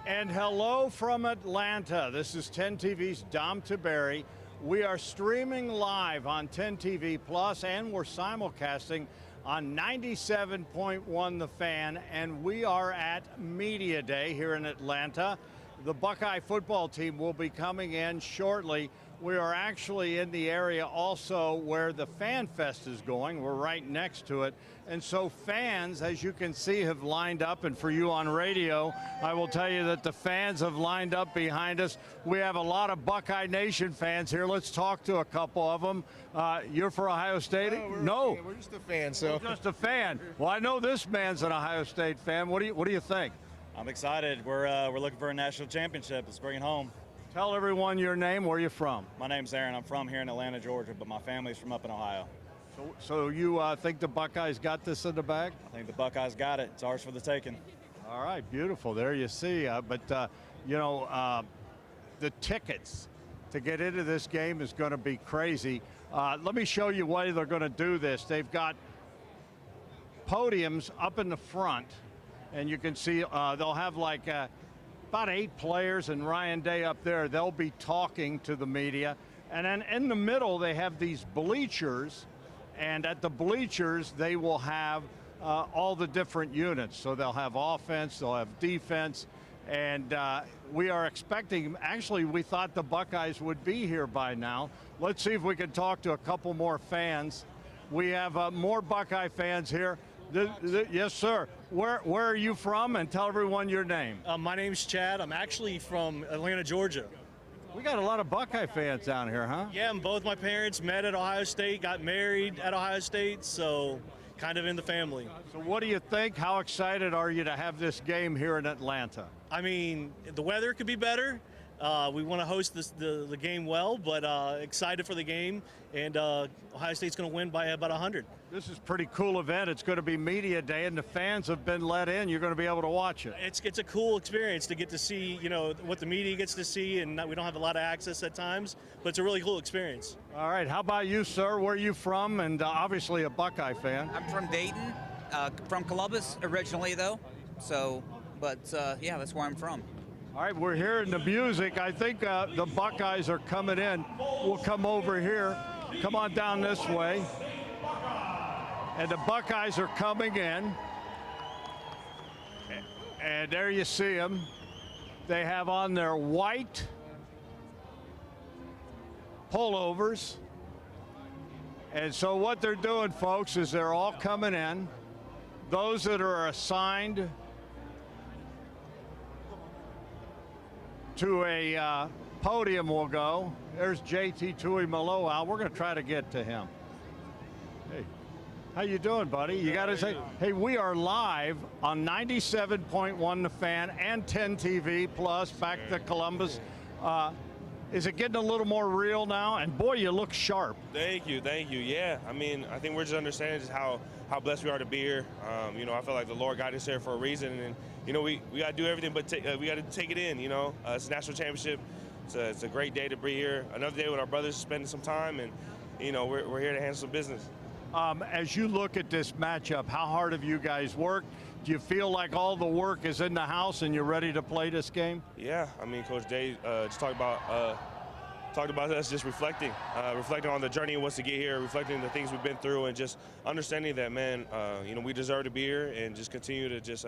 And hello from Atlanta. This is 10 TV's Dom Tiberi. We are streaming live on 10 TV Plus, and we're simulcasting on 97.1 The Fan, and we are at Media Day here in Atlanta. The Buckeye football team will be coming in shortly. We are actually in the area also where the Fan Fest is going. We're right next to it. And so fans, as you can see, have lined up. And for you on radio, I will tell you that the fans have lined up behind us. We have a lot of Buckeye Nation fans here. Let's talk to a couple of them. You're for Ohio State? No, we're just a fan. So just a fan. Well, I know this man's an Ohio State fan. What do you think? I'm excited. We're looking for a national championship. Let's bring it home. Tell everyone your name. Where are you from? My name's Aaron. I'm from here in Atlanta, Georgia, but my family's from up in Ohio. So you think the Buckeyes got this in the bag? I think the Buckeyes got it. It's ours for the taking. All right, beautiful. There you see. The tickets to get into this game is going to be crazy. Let me show you why they're going to do this. They've got podiums up in the front, and you can see they'll have like about 8 players and Ryan Day up there. They'll be talking to the media. And then in the middle, they have these bleachers. And at the bleachers, they will have all the different units. So they'll have offense, they'll have defense. And we are expecting, actually, we thought the Buckeyes would be here by now. Let's see if we can talk to a couple more fans. We have more Buckeye fans here. Yes, sir. Where are you from? And tell everyone your name. My name's Chad. I'm actually from Atlanta, Georgia. We got a lot of Buckeye fans down here, huh? Yeah, and both my parents met at Ohio State, got married at Ohio State, so kind of in the family. So what do you think? How excited are you to have this game here in Atlanta? I mean, the weather could be better. We want to host the game well, but excited for the game, and Ohio State's going to win by about 100. This is a pretty cool event. It's going to be Media Day, and the fans have been let in. You're going to be able to watch it. It's a cool experience to get to see, what the media gets to see, and we don't have a lot of access at times, but it's a really cool experience. All right. How about you, sir? Where are you from? And obviously a Buckeye fan. I'm from Dayton, from Columbus originally, though. So, yeah, that's where I'm from. All right, we're hearing the music. I think the Buckeyes are coming in. We'll come over here. Come on down this way. And the Buckeyes are coming in. And there you see them. They have on their white pullovers. And so what they're doing, folks, is they're all coming in. Those that are assigned to a podium will go. There's JT Tuimoloau. We're going to try to get to him. Hey, how you doing, buddy? You got to say, hey, we are live on 97.1 The Fan and 10 TV Plus back to Columbus. Is it getting a little more real now? And boy, you look sharp. Thank you. Yeah, I mean, I think we're just understanding just how blessed we are to be here. I feel like the Lord got us here for a reason, and we got to do everything, but we got to take it in. It's a national championship. It's a great day to be here. Another day with our brothers spending some time, and we're here to handle some business. As you look at this matchup, how hard have you guys worked? Do you feel like all the work is in the house and you're ready to play this game? Yeah, I mean, Coach Day just talked about us just reflecting on the journey and what's to get here, reflecting on the things we've been through, and just understanding that, man, we deserve to be here, and just continue to just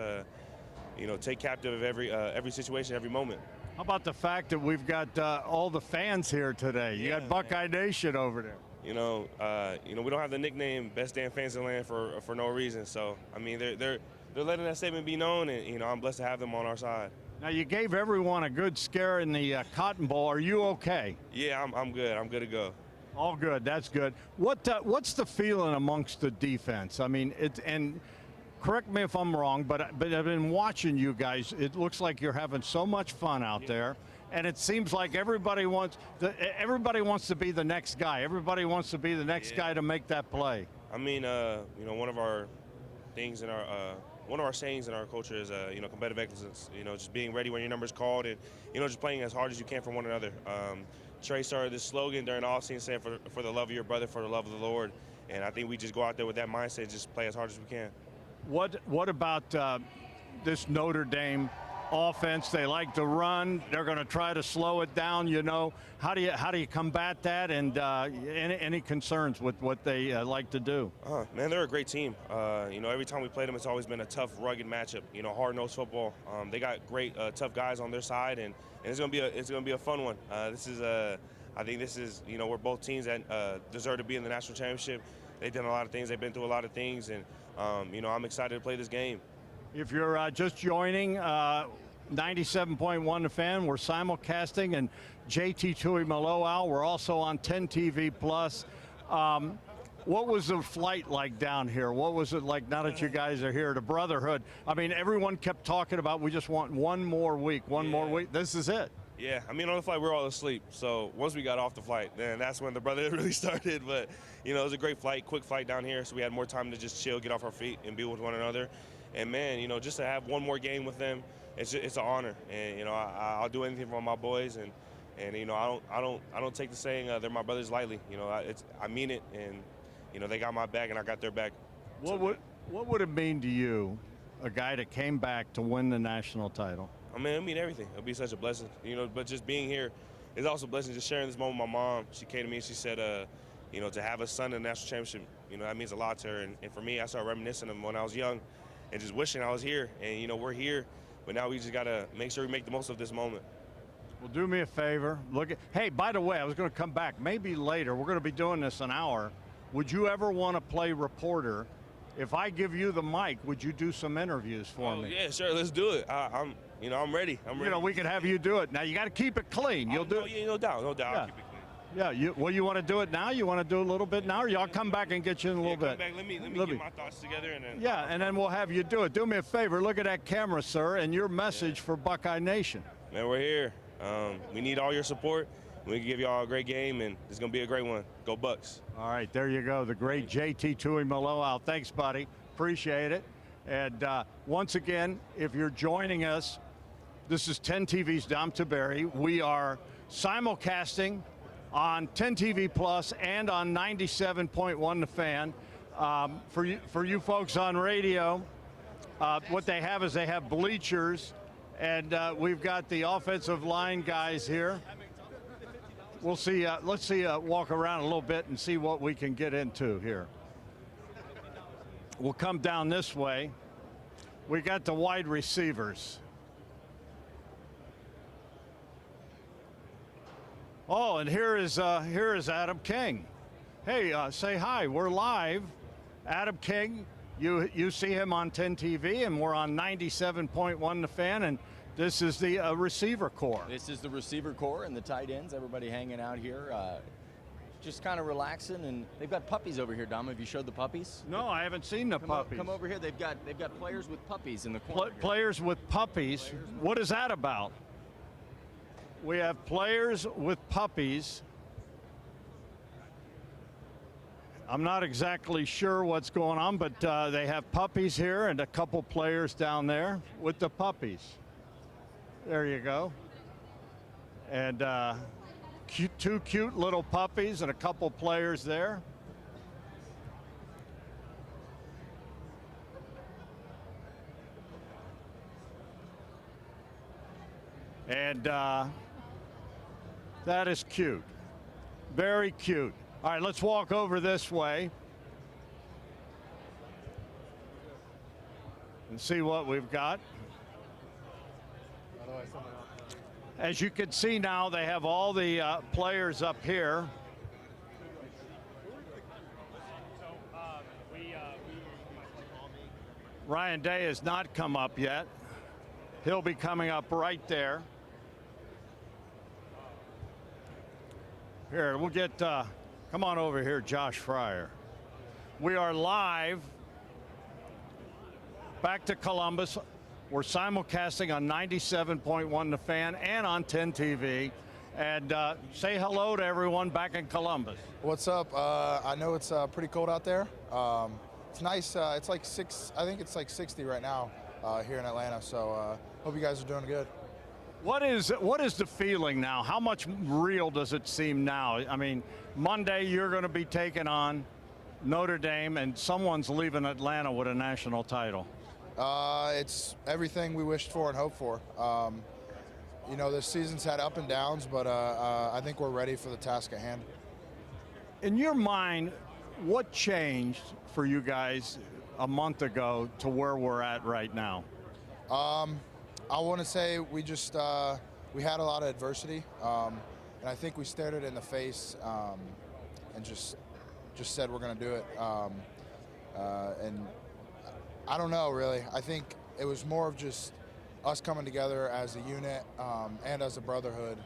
take captive of every situation, every moment. How about the fact that we've got all the fans here today? You got Buckeye Nation over there. We don't have the nickname Best Damn Fans in the Land for no reason. So I mean, they're letting that statement be known, and I'm blessed to have them on our side. Now you gave everyone a good scare in the Cotton Bowl. Are you okay? Yeah, I'm good. I'm good to go. All good. That's good. What's the feeling amongst the defense? I mean, and correct me if I'm wrong, but I've been watching you guys. It looks like you're having so much fun out there. And it seems like everybody wants to be the next guy. Everybody wants to be the next guy to make that play. I mean, one of our things in our one of our sayings in our culture is, competitive excellence. Just being ready when your number's called, and just playing as hard as you can for one another. Trey started this slogan during the offseason saying, "For the love of your brother, for the love of the Lord." And I think we just go out there with that mindset, just play as hard as we can. What about this Notre Dame offense. They like to run. They're going to try to slow it down. You know, how do you combat that? And any concerns with what they like to do? Man, they're a great team. You know, every time we played them, it's always been a tough, rugged matchup. You know, hard-nosed football. They got great, tough guys on their side, and it's going to be a fun one. I think this is, you know, we're both teams that deserve to be in the national championship. They've done a lot of things. They've been through a lot of things, and you know, I'm excited to play this game. If you're just joining, 97.1 The Fan, we're simulcasting, and JT Tuimoloau, we're also on 10 TV Plus. What was the flight like down here? What was it like now that you guys are here, the brotherhood? I mean, everyone kept talking about we just want one more week. This is it. Yeah, I mean, on the flight, we were all asleep. So once we got off the flight, then that's when the brotherhood really started. But, you know, it was a great flight, quick flight down here. So we had more time to just chill, get off our feet, and be with one another. And, man, you know, just to have one more game with them, it's an honor. And, you know, I'll do anything for my boys. And you know, I don't take the saying they're my brothers lightly. You know, I mean it. And, you know, they got my back, and I got their back. What would it mean to you, a guy that came back to win the national title? I mean, it'll mean everything. It'll be such a blessing, you know, but just being here is also a blessing. Just sharing this moment with my mom. She came to me and she said, you know, to have a son in the national championship, you know, that means a lot to her. And for me, I started reminiscing of when I was young and just wishing I was here. And, you know, we're here, but now we just got to make sure we make the most of this moment. Well, do me a favor. Hey, by the way, I was going to come back maybe later. We're going to be doing this an hour. Would you ever want to play reporter? If I give you the mic, would you do some interviews for me? Yeah, sure. Let's do it. I'm ready. You know, we could have you do it. Now, you got to keep it clean. You'll do it. Yeah, no doubt. Yeah. I'll keep it clean. Yeah. You want to do it now? You want to do a little bit now? Or y'all come back and get you in a little bit? Back. Let me get my thoughts together. And then and then we'll have you do it. Do me a favor. Look at that camera, sir, and your message for Buckeye Nation. Man, we're here. We need all your support. We can give y'all a great game, and it's going to be a great one. Go Bucks. All right, there you go. The great JT Tuimoloau. Thanks, buddy. Appreciate it. And once again, if you're joining us, this is 10 TV's Dom Tiberi. We are simulcasting on 10 TV Plus and on 97.1 The Fan. For you folks on radio, what they have is they have bleachers, and we've got the offensive line guys here. We'll see. Let's see. Walk around a little bit and see what we can get into here. We'll come down this way. We got the wide receivers. Oh, and here is Adam King. Hey, say hi. We're live. Adam King. You see him on 10 TV, and we're on 97.1 The Fan, and this is the receiver corps. This is the receiver corps and the tight ends. Everybody hanging out here, just kind of relaxing. And they've got puppies over here. Dom, have you showed the puppies? No, I haven't seen the puppies. Come over here. They've got players with puppies in the corner. Players with puppies. What is that about? We have players with puppies. I'm not exactly sure what's going on, but they have puppies here and a couple players down there with the puppies. There you go. And two cute little puppies and a couple players there. And that is cute. Very cute. All right, let's walk over this way and see what we've got. As you can see now, they have all the players up here. Ryan Day has not come up yet. He'll be coming up right there. Here, we'll get, come on over here, Josh Fryar. We are live back to Columbus. We're simulcasting on 97.1 The Fan and on 10 TV. And say hello to everyone back in Columbus. What's up? I know it's pretty cold out there. It's nice. It's like I think it's like 60 right now here in Atlanta. So hope you guys are doing good. What is the feeling now? How much real does it seem now? I mean, Monday you're going to be taking on Notre Dame, and someone's leaving Atlanta with a national title. It's everything we wished for and hoped for. You know, this season's had up and downs, but I think we're ready for the task at hand. In your mind, what changed for you guys a month ago to where we're at right now? I want to say we just we had a lot of adversity, and I think we stared it in the face and just said we're going to do it. And I don't know, really. I think it was more of just us coming together as a unit and as a brotherhood,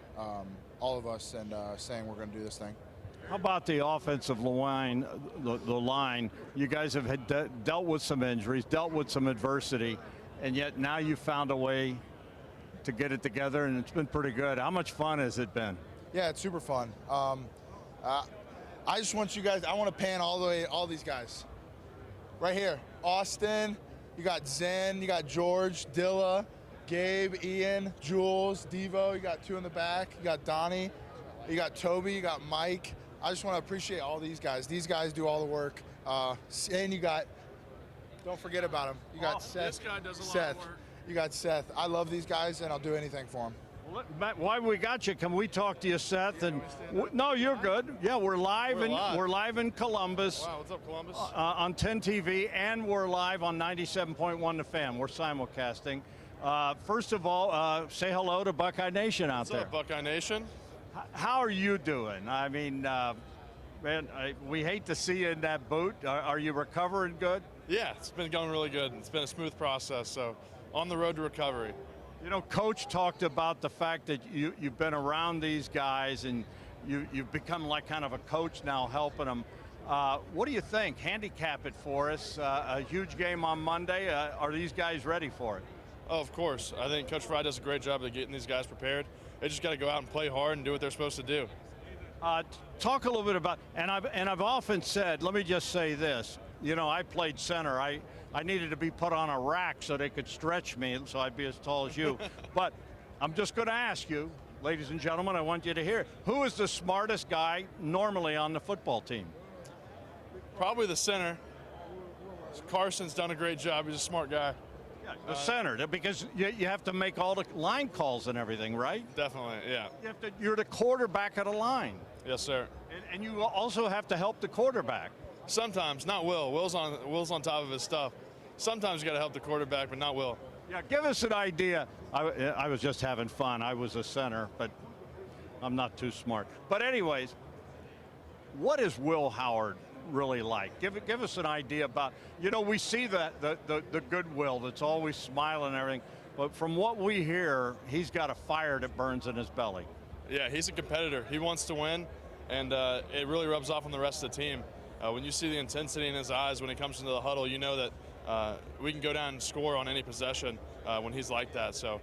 all of us, and saying we're going to do this thing. How about the offensive line, the line? You guys have dealt with some injuries, dealt with some adversity, and yet now you found a way to get it together, and it's been pretty good. How much fun has it been? Yeah, it's super fun. I just want you guys, I want to pan all the way, all these guys. Right here, Austin, you got Zen, you got George, Dilla, Gabe, Ian, Jules, Devo, you got 2 in the back, you got Donnie, you got Toby, you got Mike. I just want to appreciate all these guys. These guys do all the work. And you got, don't forget about them. You got Seth. This guy does a lot of work. You got Seth. I love these guys, and I'll do anything for them. Well, Matt, while we got you, can we talk to you, Seth? And no, you're good. Yeah, we're live in Columbus. Wow, what's up, Columbus? On 10 TV, and we're live on 97.1 The Fan. We're simulcasting. First of all, say hello to Buckeye Nation out there. What's up, Buckeye Nation? How are you doing? I mean, man, we hate to see you in that boot. Are you recovering good? Yeah, it's been going really good. It's been a smooth process, so on the road to recovery. You know, Coach talked about the fact that you've been around these guys and you've become like kind of a coach now helping them. What do you think? Handicap it for us. A huge game on Monday. Are these guys ready for it? Oh, of course. I think Coach Fry does a great job of getting these guys prepared. They just got to go out and play hard and do what they're supposed to do. Talk a little bit about, and I've often said, let me just say this. You know, I played center. I needed to be put on a rack so they could stretch me so I'd be as tall as you. But I'm just going to ask you, ladies and gentlemen, I want you to hear, who is the smartest guy normally on the football team? Probably the center. Carson's done a great job. He's a smart guy. Yeah, the center, because you have to make all the line calls and everything, right? Definitely, yeah. You're the quarterback of the line. Yes, sir. And you also have to help the quarterback. Sometimes, not Will. Will's on top of his stuff. Sometimes you got to help the quarterback, but not Will. Yeah, give us an idea. I was just having fun. I was a center, but I'm not too smart. But anyways, what is Will Howard really like? Give us an idea about, you know, we see that the goodwill that's always smiling and everything, but from what we hear, he's got a fire that burns in his belly. Yeah, he's a competitor. He wants to win, and it really rubs off on the rest of the team. When you see the intensity in his eyes when he comes into the huddle, you know that we can go down and score on any possession when he's like that. So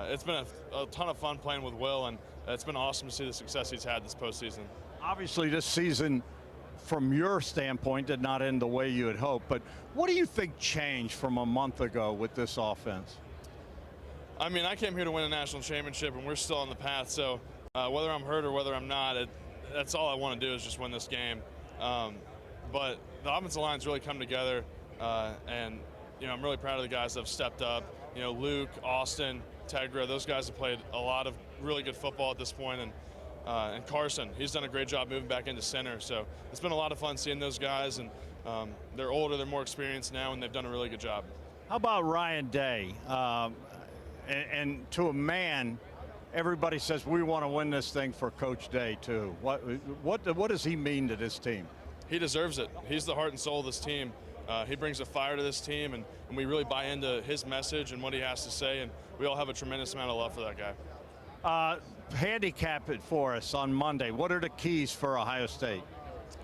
it's been a ton of fun playing with Will, and it's been awesome to see the success he's had this postseason. Obviously, this season, from your standpoint, did not end the way you had hoped, but what do you think changed from a month ago with this offense? I mean, I came here to win a national championship, and we're still on the path, so whether I'm hurt or whether I'm not, that's all I want to do is just win this game. But the offensive line's really come together, and you know, I'm really proud of the guys that have stepped up. You know, Luke, Austin, Tegra, those guys have played a lot of really good football at this point, and Carson, he's done a great job moving back into center. So it's been a lot of fun seeing those guys, and they're older, they're more experienced now, and they've done a really good job. How about Ryan Day? And to a man, everybody says we want to win this thing for Coach Day too. What does he mean to this team? He deserves it. He's the heart and soul of this team. He brings a fire to this team, and we really buy into his message and what he has to say, and we all have a tremendous amount of love for that guy. Handicap it for us on Monday. What are the keys for Ohio State?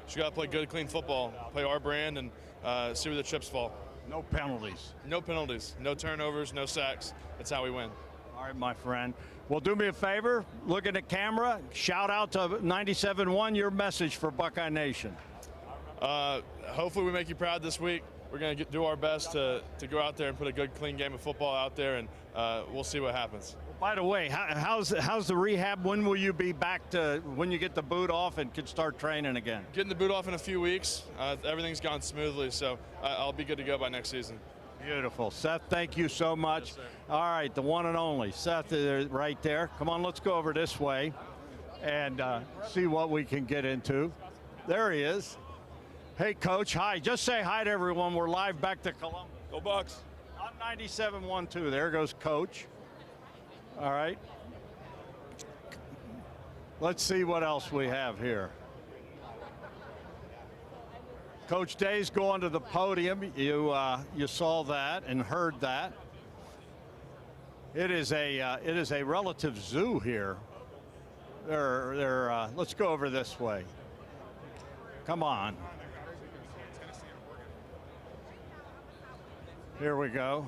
Just got to play good, clean football, play our brand, and see where the chips fall. No penalties. No penalties, no turnovers, no sacks. That's how we win. All right, my friend. Well, do me a favor, look at the camera, shout out to 97.1, your message for Buckeye Nation. Hopefully we make you proud this week. We're going to do our best to go out there and put a good, clean game of football out there, and we'll see what happens. By the way, how's the rehab? When will you be back to, when you get the boot off and can start training again? Getting the boot off in a few weeks. Everything's gone smoothly, so I'll be good to go by next season. Beautiful. Seth, thank you so much. Yes, sir. All right, the one and only. Seth is right there. Come on, let's go over this way and see what we can get into. There he is. Hey, Coach. Hi. Just say hi to everyone. We're live back to Columbus. Go Bucks. On 97.12. There goes Coach. All right. Let's see what else we have here. Coach Day's going to the podium. You saw that and heard that. It is a relative zoo here. Let's go over this way. Come on. Here we go.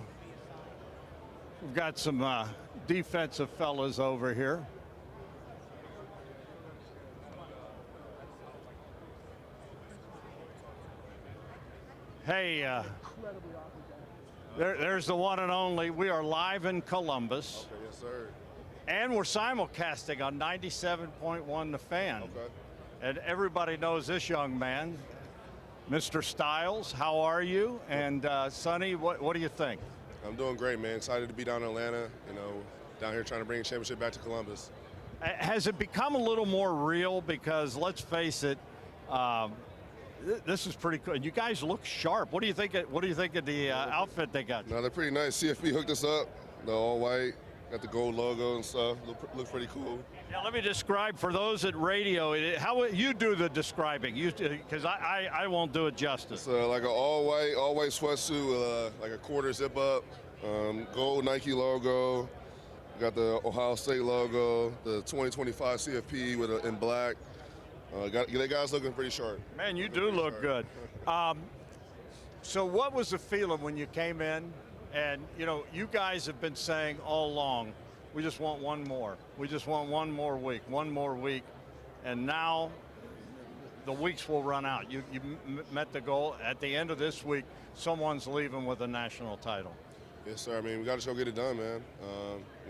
We've got some defensive fellas over here. Hey, there's the one and only. We are live in Columbus. Okay, yes, sir. And we're simulcasting on 97.1 The Fan. Okay. And everybody knows this young man, Mr. Styles. How are you? And Sonny, what do you think? I'm doing great, man. Excited to be down in Atlanta, down here trying to bring a championship back to Columbus. Has it become a little more real? Because let's face it, this is pretty cool. You guys look sharp. What do you think? What do you think of the outfit they got? No, they're pretty nice. CFP hooked us up. The all white, got the gold logo and stuff. Look pretty cool. Yeah, let me describe for those at radio. How you do the describing? Because I won't do it justice. It's like an all white sweatsuit with like a quarter zip up, gold Nike logo. Got the Ohio State logo, the 2025 CFP with in black. The guys looking pretty sharp. Man, you do look good. So what was the feeling when you came in? And, you guys have been saying all along, we just want one more. We just want one more week. And now the weeks will run out. You met the goal. At the end of this week, someone's leaving with a national title. Yes, sir. I mean, we got to go get it done, man.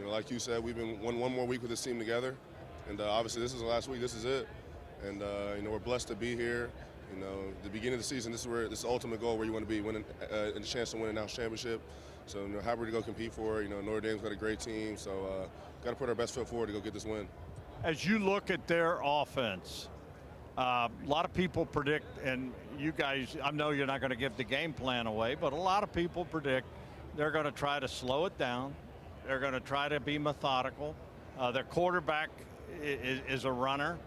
Like you said, we've been one more week with this team together. And obviously this is the last week. This is it. And, we're blessed to be here. The beginning of the season, this is the ultimate goal where you want to be, winning and a chance to win a national championship. So, happy to go compete for it. Notre Dame's got a great team, so got to put our best foot forward to go get this win. As you look at their offense, a lot of people predict, and you guys, I know you're not going to give the game plan away, but a lot of people predict they're going to try to slow it down. They're going to try to be methodical. Their quarterback is a runner.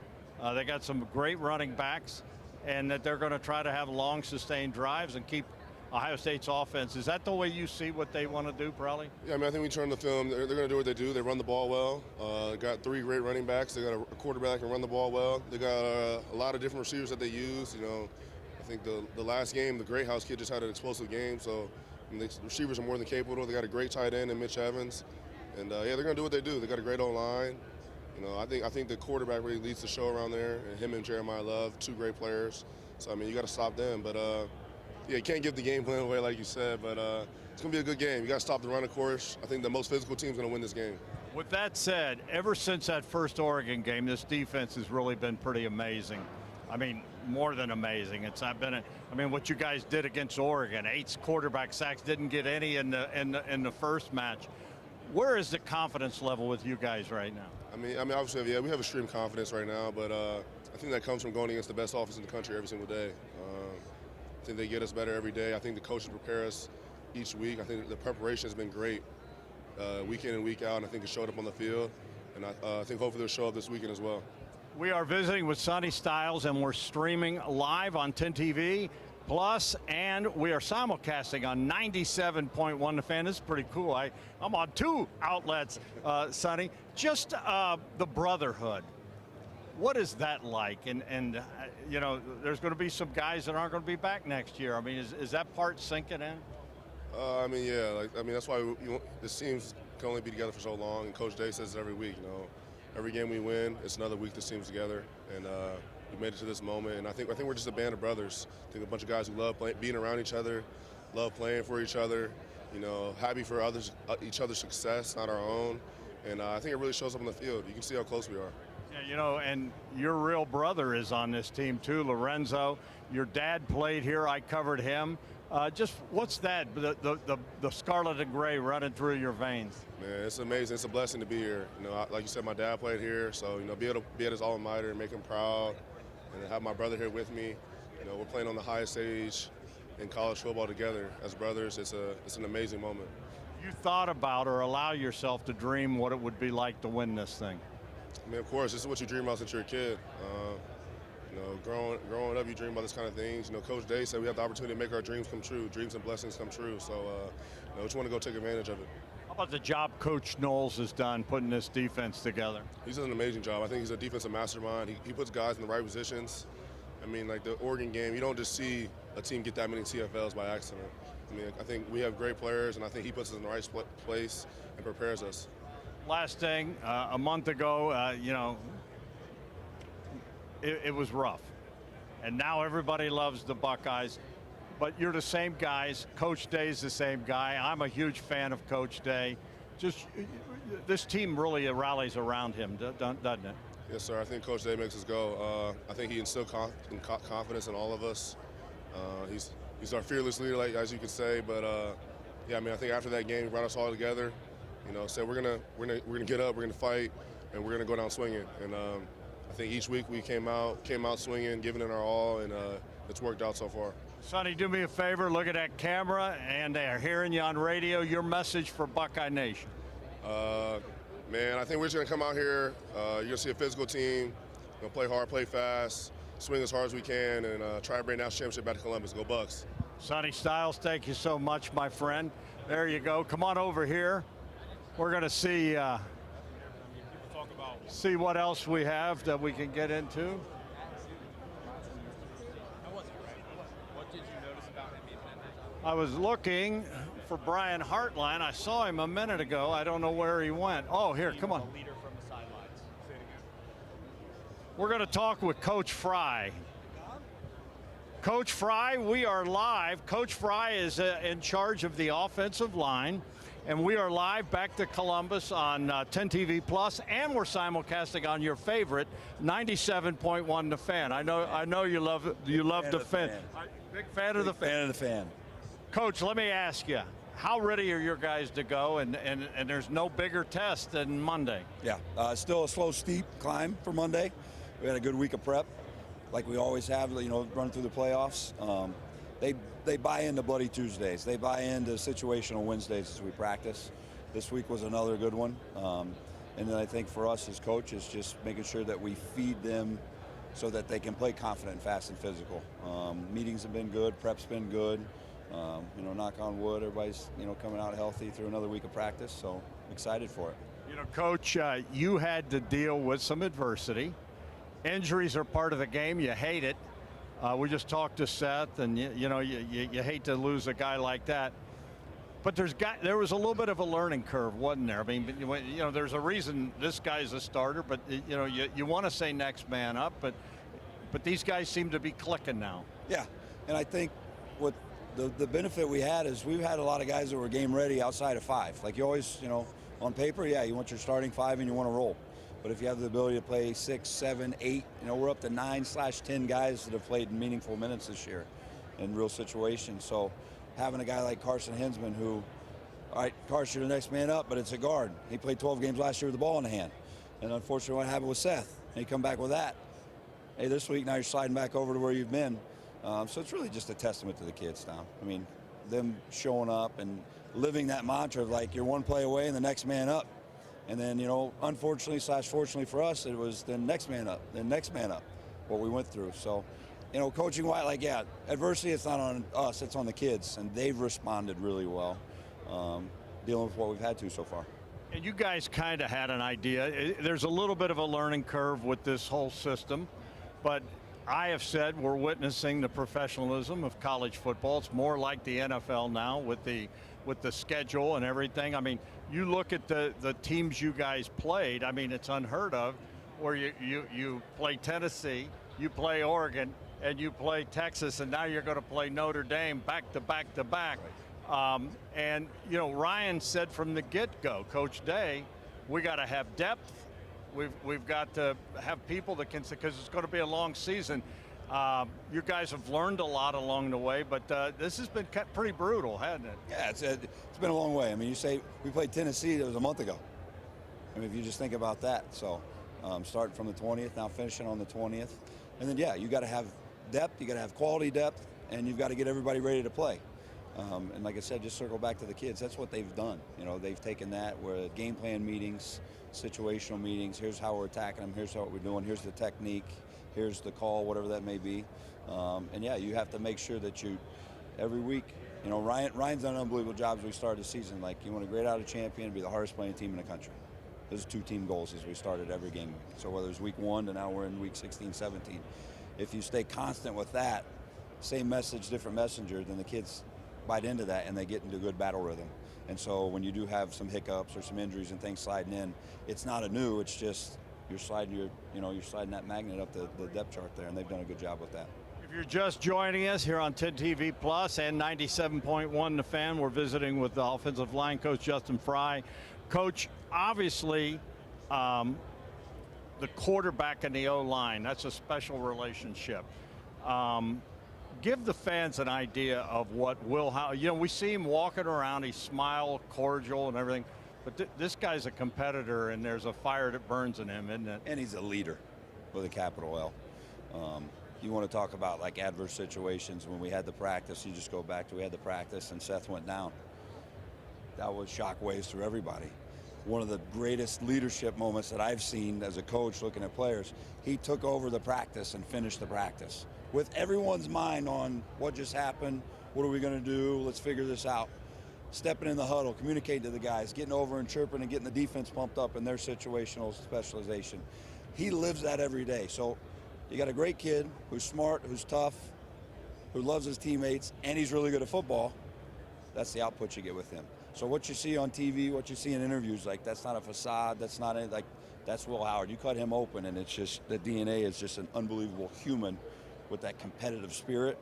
They got some great running backs, and that they're going to try to have long, sustained drives and keep Ohio State's offense. Is that the way you see what they want to do, probably? Yeah, I mean, I think we turn the film. They're going to do what they do. They run the ball well. Got three great running backs. They got a quarterback that can run the ball well. They got a lot of different receivers that they use. I think the last game, the Great House kid just had an explosive game. So the receivers are more than capable. They got a great tight end in Mitch Evans. And, they're going to do what they do. They got a great O-line. I think the quarterback really leads the show around there, and him and Jeremiah Love, two great players. So, I mean, you got to stop them. But, you can't give the game plan away like you said, but it's going to be a good game. You got to stop the run, of course. I think the most physical team's going to win this game. With that said, ever since that first Oregon game, this defense has really been pretty amazing. I mean, more than amazing. It's not been what you guys did against Oregon, 8 quarterback sacks, didn't get any in the first match. Where is the confidence level with you guys right now? I mean, obviously, we have extreme confidence right now, but I think that comes from going against the best offense in the country every single day. I think they get us better every day. I think the coaches prepare us each week. I think the preparation has been great week in and week out, and I think it showed up on the field. And I think hopefully they'll show up this weekend as well. We are visiting with Sonny Styles, and we're streaming live on 10 TV Plus, and we are simulcasting on 97.1 The Fan. This is pretty cool. I'm on 2 outlets, Sonny. Just the brotherhood. What is that like? And there's going to be some guys that aren't going to be back next year. I mean, is that part sinking in? That's why this teams can only be together for so long. And Coach Day says it every week. Every game we win, it's another week this team's together, and we made it to this moment. And I think we're just a band of brothers. I think a bunch of guys who love being around each other, love playing for each other. Happy for each other's success, not our own. And I think it really shows up on the field. You can see how close we are. Yeah, and your real brother is on this team too, Lorenzo. Your dad played here. I covered him. Just what's that? The scarlet and gray running through your veins. Man, it's amazing. It's a blessing to be here. You know, like you said, my dad played here, so you know, be able to be at his alma mater and make him proud, and have my brother here with me. You know, we're playing on the highest stage in college football together as brothers. It's an amazing moment. You thought about or allow yourself to dream what it would be like to win this thing? I mean, of course, this is what you dream about since you're a kid. You know, growing up, you dream about this kind of things. You know, Coach Day said we have the opportunity to make our dreams come true, dreams and blessings come true. So, you know, just want to go take advantage of it. How about the job Coach Knowles has done putting this defense together? He's done an amazing job. I think he's a defensive mastermind. He puts guys in the right positions. I mean, like the Oregon game, you don't just see a team get that many CFLs by accident. I mean, I think we have great players, and I think he puts us in the right place and prepares us. Last thing, a month ago, you know, it was rough. And now everybody loves the Buckeyes. But you're the same guys. Coach Day's the same guy. I'm a huge fan of Coach Day. Just this team really rallies around him, doesn't it? Yes, sir. I think Coach Day makes us go. I think he instilled confidence in all of us. He's our fearless leader, like as you could say. But yeah, I mean, I think after that game, he brought us all together. You know, said we're gonna get up, we're gonna fight, and we're gonna go down swinging. And I think each week we came out swinging, giving it our all, and it's worked out so far. Sonny, do me a favor, look at that camera, and they're hearing you on radio. Your message for Buckeye Nation. Man, I think we're just gonna come out here. You're gonna see a physical team. Gonna play hard, play fast, swing as hard as we can, and try to bring national championship back to Columbus. Go Bucks. Sonny Styles, thank you so much, my friend. There you go. Come on over here. We're going to see what else we have that we can get into. I was looking for Brian Hartline. I saw him a minute ago. I don't know where he went. Oh, here, come on. We're going to talk with Coach Fry. Coach Fry, we are live. Coach Fry is in charge of the offensive line, and we are live back to Columbus on 10 TV Plus, and we're simulcasting on your favorite 97.1 The Fan. I know you love the Fan. Big fan of the Fan. Fan of the Fan. Coach, let me ask you, how ready are your guys to go? And there's no bigger test than Monday. Yeah, still a slow, steep climb for Monday. We had a good week of prep, like we always have, you know, running through the playoffs. They buy into Bloody Tuesdays. They buy into situational Wednesdays as we practice. This week was another good one. And then I think for us as coaches, just making sure that we feed them so that they can play confident, fast, and physical. Meetings have been good. Prep's been good. You know, knock on wood, everybody's, you know, coming out healthy through another week of practice. So excited for it. You know, Coach, you had to deal with some adversity. Injuries are part of the game. You hate it. We just talked to Seth, and you know you hate to lose a guy like that. But there was a little bit of a learning curve, wasn't there? I mean, you know, there's a reason this guy's a starter, but you know you want to say next man up, but these guys seem to be clicking now. Yeah, and I think what the benefit we had is we've had a lot of guys that were game ready outside of 5. Like you always, you know, on paper, yeah, you want your starting 5 and you want to roll. But if you have the ability to play 6, 7, 8, you know, we're up to 9/10 guys that have played in meaningful minutes this year in real situations. So having a guy like Carson Hinsman who, all right, Carson, you're the next man up, but it's a guard. He played 12 games last year with the ball in the hand. And unfortunately what happened with Seth, and he come back with that. Hey, this week now you're sliding back over to where you've been. So it's really just a testament to the kids now. I mean, them showing up and living that mantra of like you're one play away and the next man up. And then, you know, unfortunately / fortunately for us, it was the next man up, what we went through. So, you know, coaching wise, like, yeah, adversity, it's not on us, it's on the kids. And they've responded really well, dealing with what we've had to so far. And you guys kind of had an idea. There's a little bit of a learning curve with this whole system, but I have said we're witnessing the professionalism of college football. It's more like the NFL now with the schedule and everything. I mean, you look at the teams you guys played. I mean, it's unheard of where you play Tennessee, you play Oregon, and you play Texas, and now you're going to play Notre Dame back to back to back. And, you know, Ryan said from the get-go, Coach Day, we got to have depth. We've got to have people that can, because it's going to be a long season. You guys have learned a lot along the way, but this has been pretty brutal, hasn't it? Yeah, it's been a long way. I mean, you say we played Tennessee, it was a month ago. I mean, if you just think about that. So starting from the 20th, now finishing on the 20th. And then, yeah, you got to have depth, you got to have quality depth, and you've got to get everybody ready to play. And like I said, just circle back to the kids. That's what they've done. You know, they've taken that where game plan meetings, situational meetings, here's how we're attacking them, here's what we're doing, here's the technique, here's the call, whatever that may be. And yeah, you have to make sure that you, every week, you know, Ryan's done an unbelievable job as we started the season. Like, you want to grade out a champion and be the hardest playing team in the country. Those are 2 team goals as we started every game. So whether it's week 1 to now we're in week 16, 17. If you stay constant with that, same message, different messenger, then the kids bite into that and they get into a good battle rhythm. And so when you do have some hiccups or some injuries and things sliding in, it's not anew, it's just you're sliding that magnet up the depth chart there, and they've done a good job with that. If you're just joining us here on 10 TV Plus and 97.1 The Fan, we're visiting with the offensive line coach Justin Fry. Coach, obviously the quarterback and the O-line, that's a special relationship. Give the fans an idea of what you know, we see him walking around, he's smile, cordial and everything, but this guy's a competitor and there's a fire that burns in him, isn't it? And he's a leader with a capital L. You want to talk about like adverse situations. When we had the practice, you just go back to we had the practice and Seth went down. That was shockwaves through everybody. One of the greatest leadership moments that I've seen as a coach looking at players, he took over the practice and finished the practice with everyone's mind on what just happened, what are we going to do, let's figure this out. Stepping in the huddle, communicating to the guys, getting over and chirping and getting the defense pumped up in their situational specialization. He lives that every day. So you got a great kid who's smart, who's tough, who loves his teammates, and he's really good at football. That's the output you get with him. So what you see on TV, what you see in interviews, like that's not a facade, that's not it, like that's Will Howard. You cut him open and it's just, the DNA is just an unbelievable human with that competitive spirit,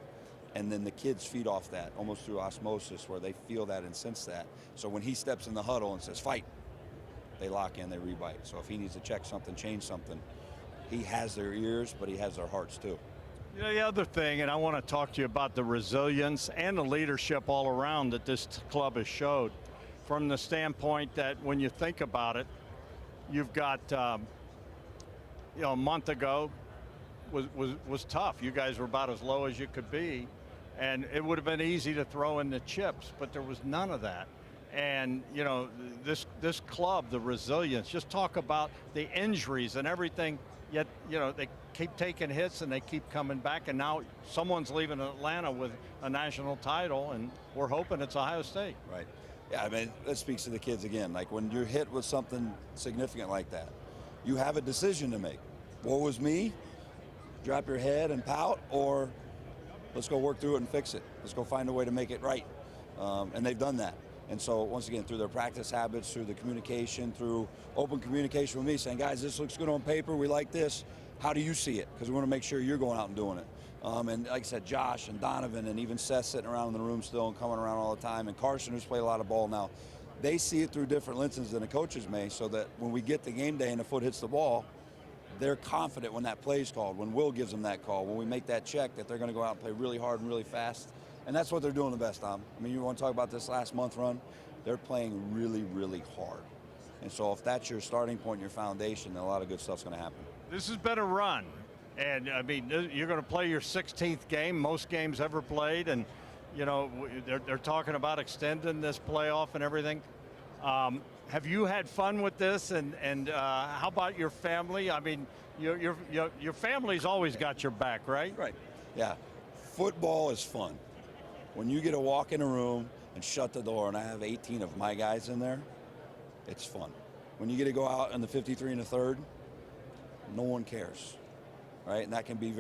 and then the kids feed off that almost through osmosis where they feel that and sense that. So when he steps in the huddle and says fight, they lock in, they rebite. So if he needs to check something, change something, he has their ears, but he has their hearts too. You know, the other thing, and I want to talk to you about the resilience and the leadership all around that this club has showed, from the standpoint that when you think about it, you've got, you know, a month ago was tough. You guys were about as low as you could be, and it would have been easy to throw in the chips, but there was none of that. And you know, this club, the resilience, just talk about the injuries and everything, yet you know they keep taking hits and they keep coming back, and now someone's leaving Atlanta with a national title, and we're hoping it's Ohio State. Right. Yeah, I mean, that speaks to the kids again. Like when you're hit with something significant like that, you have a decision to make. Woe was me, drop your head and pout, or let's go work through it and fix it. Let's go find a way to make it right. And they've done that. And so once again, through their practice habits, through the communication, through open communication with me, saying, guys, this looks good on paper, we like this. How do you see it? Because we want to make sure you're going out and doing it. And like I said, Josh and Donovan and even Seth sitting around in the room still and coming around all the time, and Carson, who's played a lot of ball now, they see it through different lenses than the coaches may, so that when we get to game day and the foot hits the ball, they're confident when that play's called, when Will gives them that call, when we make that check, that they're going to go out and play really hard and really fast. And that's what they're doing the best, Tom. I mean, you want to talk about this last month run, they're playing really, really hard. And so if that's your starting point, your foundation, then a lot of good stuff's going to happen. This has been a run. And I mean, you're going to play your 16th game, most games ever played, and you know they're talking about extending this playoff and everything. Have you had fun with this? And how about your family? I mean, your family's always got your back, right? Right. Yeah. Football is fun. When you get to walk in a room and shut the door, and I have 18 of my guys in there, it's fun. When you get to go out in the 53 and a third, no one cares. Right, and that can be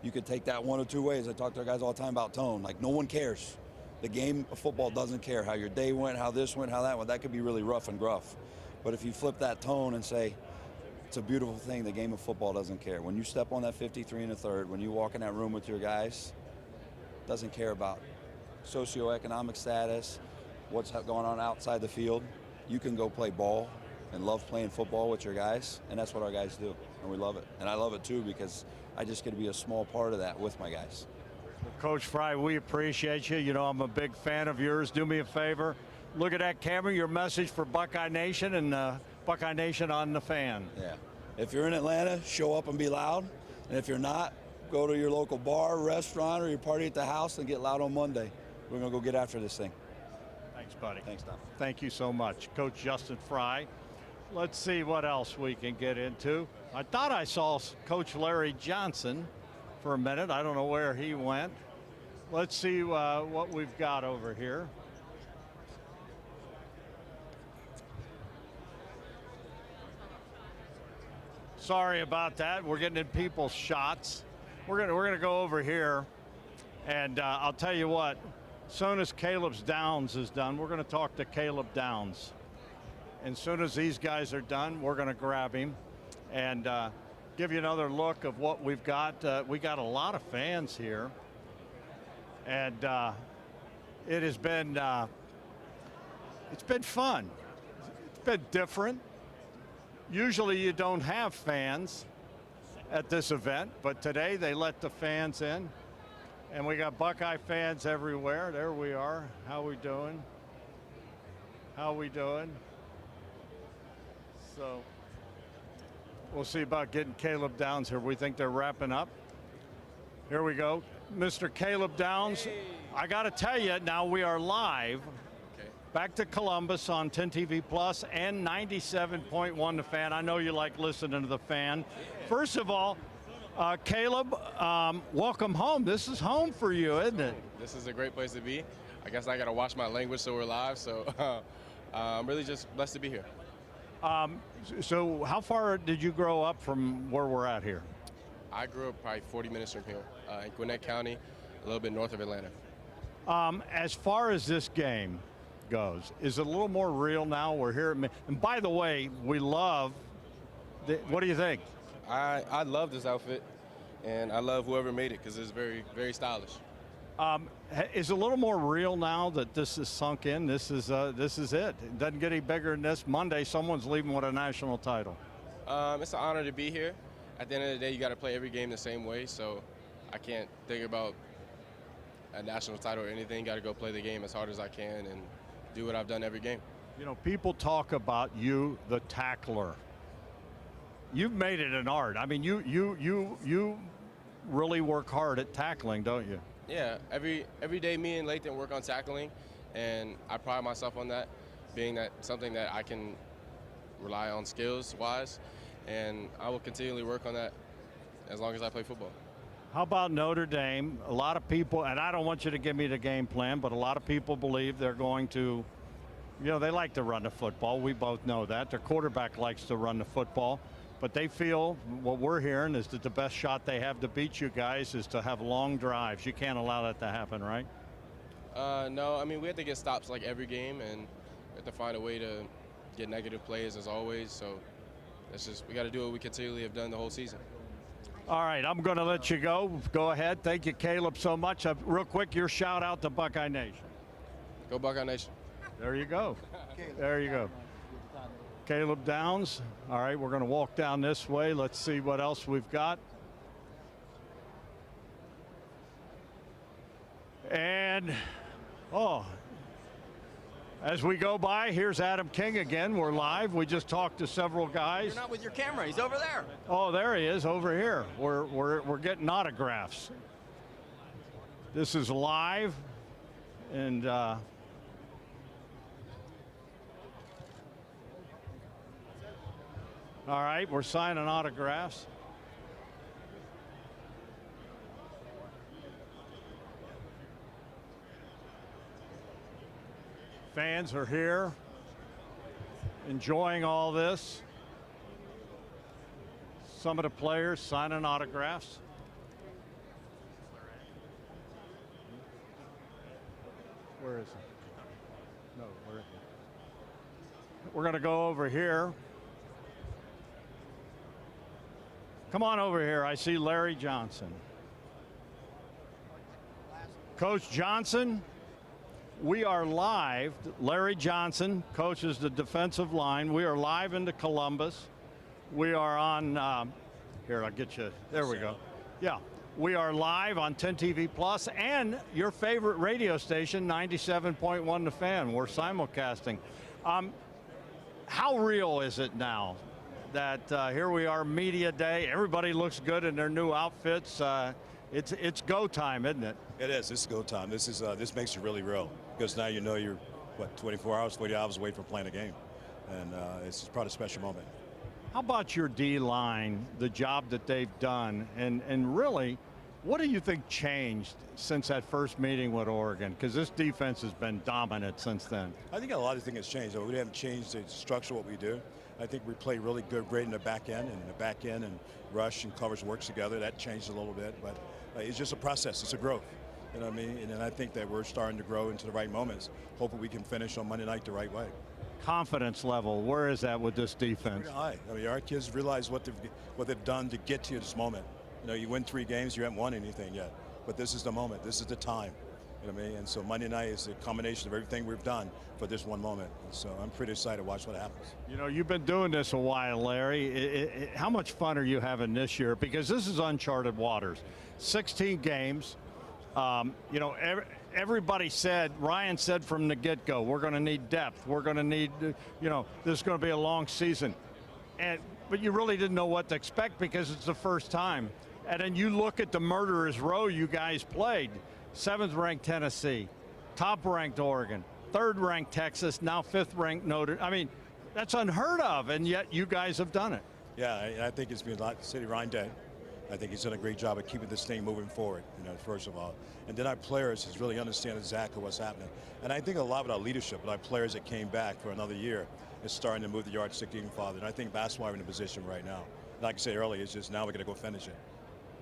you could take that one or two ways. I talk to our guys all the time about tone. Like, no one cares. The game of football doesn't care how your day went, how this went, how that went. That could be really rough and gruff. But if you flip that tone and say, it's a beautiful thing, the game of football doesn't care. When you step on that 53 and a third, when you walk in that room with your guys, doesn't care about socioeconomic status, what's going on outside the field. You can go play ball and love playing football with your guys, and that's what our guys do, and we love it. And I love it too because I just get to be a small part of that with my guys. Coach Fry, we appreciate you. You know, I'm a big fan of yours. Do me a favor. Look at that camera, your message for Buckeye Nation and Buckeye Nation on the Fan. Yeah. If you're in Atlanta, show up and be loud. And if you're not, go to your local bar, restaurant, or your party at the house and get loud on Monday. We're going to go get after this thing. Thanks, buddy. Thanks, Dom. Thank you so much. Coach Justin Fry. Let's see what else we can get into. I thought I saw Coach Larry Johnson for a minute. I don't know where he went. Let's see what we've got over here. Sorry about that. We're getting in people's shots. We're gonna go over here, and I'll tell you what. As soon as Caleb's Downs is done, we're going to talk to Caleb Downs. And as soon as these guys are done, we're going to grab him and give you another look of what we've got. We got a lot of fans here, and it has been it's been fun. It's been different. Usually you don't have fans at this event, but today they let the fans in. And we got Buckeye fans everywhere. There we are. How we doing? How we doing? So we'll see about getting Caleb Downs here. We think they're wrapping up. Here we go. Mr. Caleb Downs, hey. I got to tell you, now we are live. Okay. Back to Columbus on 10 TV Plus and 97.1 The Fan. I know you like listening to The Fan. Yeah. First of all, Caleb, welcome home. This is home for you, isn't it? This is a great place to be. I guess I got to watch my language so we're live, so I'm really just blessed to be here. So how far did you grow up from where we're at here? I grew up probably 40 minutes from here in Gwinnett County, a little bit north of Atlanta. As far as this game goes, is it a little more real now? We're here. And by the way, we love, what do you think? I love this outfit, and I love whoever made it because it's very, very stylish. Is it a little more real now that this is sunk in? This is it. It doesn't get any bigger than this. Monday, someone's leaving with a national title. It's an honor to be here. At the end of the day, you got to play every game the same way, so I can't think about a national title or anything. Got to go play the game as hard as I can and do what I've done every game. You know, people talk about you, the tackler. You've made it an art. I mean, you really work hard at tackling, don't you? Yeah, every day me and Lathan work on tackling, and I pride myself on that, being that something that I can rely on skills-wise, and I will continually work on that as long as I play football. How about Notre Dame? A lot of people, and I don't want you to give me the game plan, but a lot of people believe they're going to, you know, they like to run the football. We both know that. Their quarterback likes to run the football. But they feel, what we're hearing is that the best shot they have to beat you guys is to have long drives. You can't allow that to happen, right? No, I mean, we have to get stops like every game, and we have to find a way to get negative plays as always. So that's just, we got to do what we continually have done the whole season. All right, I'm going to let you go. Go ahead. Thank you, Caleb, so much. Real quick, your shout out to Buckeye Nation. Go Buckeye Nation. There you go. There you go. Caleb Downs. All right, we're going to walk down this way. Let's see what else we've got. And, as we go by, here's Adam King again. We're live. We just talked to several guys. You're not with your camera. He's over there. Oh, there he is, over here. We're getting autographs. This is live, and all right, we're signing autographs. Fans are here, enjoying all this. Some of the players signing autographs. Where is he? No, where is he? We're going to go over here. Come on over here. I see Larry Johnson. Coach Johnson, We are live. Larry Johnson coaches the defensive line. We are live into Columbus. We are on, here, I'll get you, there we go. Yeah, we are live on 10 TV Plus and your favorite radio station, 97.1 The Fan. We're simulcasting. How real is it now that here we are, media day, everybody looks good in their new outfits. It's go time, isn't it? It is. It's go time. This makes it really real because now you know you're 24 hours, 40 hours away from playing a game, and it's probably a special moment. How about your D-line, the job that they've done, and really, what do you think changed since that first meeting with Oregon? Because this defense has been dominant since then. I think a lot of things have changed. We haven't changed the structure of what we do. I think we play really great in the back end, and rush and coverage works together. That changed a little bit, but it's just a process. It's a growth. You know what I mean? And I think that we're starting to grow into the right moments. Hopefully we can finish on Monday night the right way. Confidence level, where is that with this defense? Very high. I mean, our kids realize what they've done to get to this moment. You know, you win 3 games, you haven't won anything yet. But this is the moment. This is the time. You know what I mean? And so Monday night is a combination of everything we've done for this one moment. And so I'm pretty excited to watch what happens. You know, you've been doing this a while, Larry. How much fun are you having this year? Because this is uncharted waters. 16 games. You know, everybody said, Ryan said from the get-go, we're going to need depth. We're going to need, you know, this is going to be a long season. But you really didn't know what to expect because it's the first time. And then you look at the murderer's row you guys played. 7th-ranked Tennessee, top-ranked Oregon, 3rd-ranked Texas, now 5th-ranked Notre. I mean, that's unheard of, and yet you guys have done it. Yeah, I think it's been a lot. City Ryan Day. I think he's done a great job of keeping this thing moving forward, you know, first of all. And then our players has really understand exactly what's happening. And I think a lot with our leadership, with our players that came back for another year, is starting to move the yardstick even farther. And I think that's why we're in a position right now. Like I said earlier, it's just now we're going to go finish it.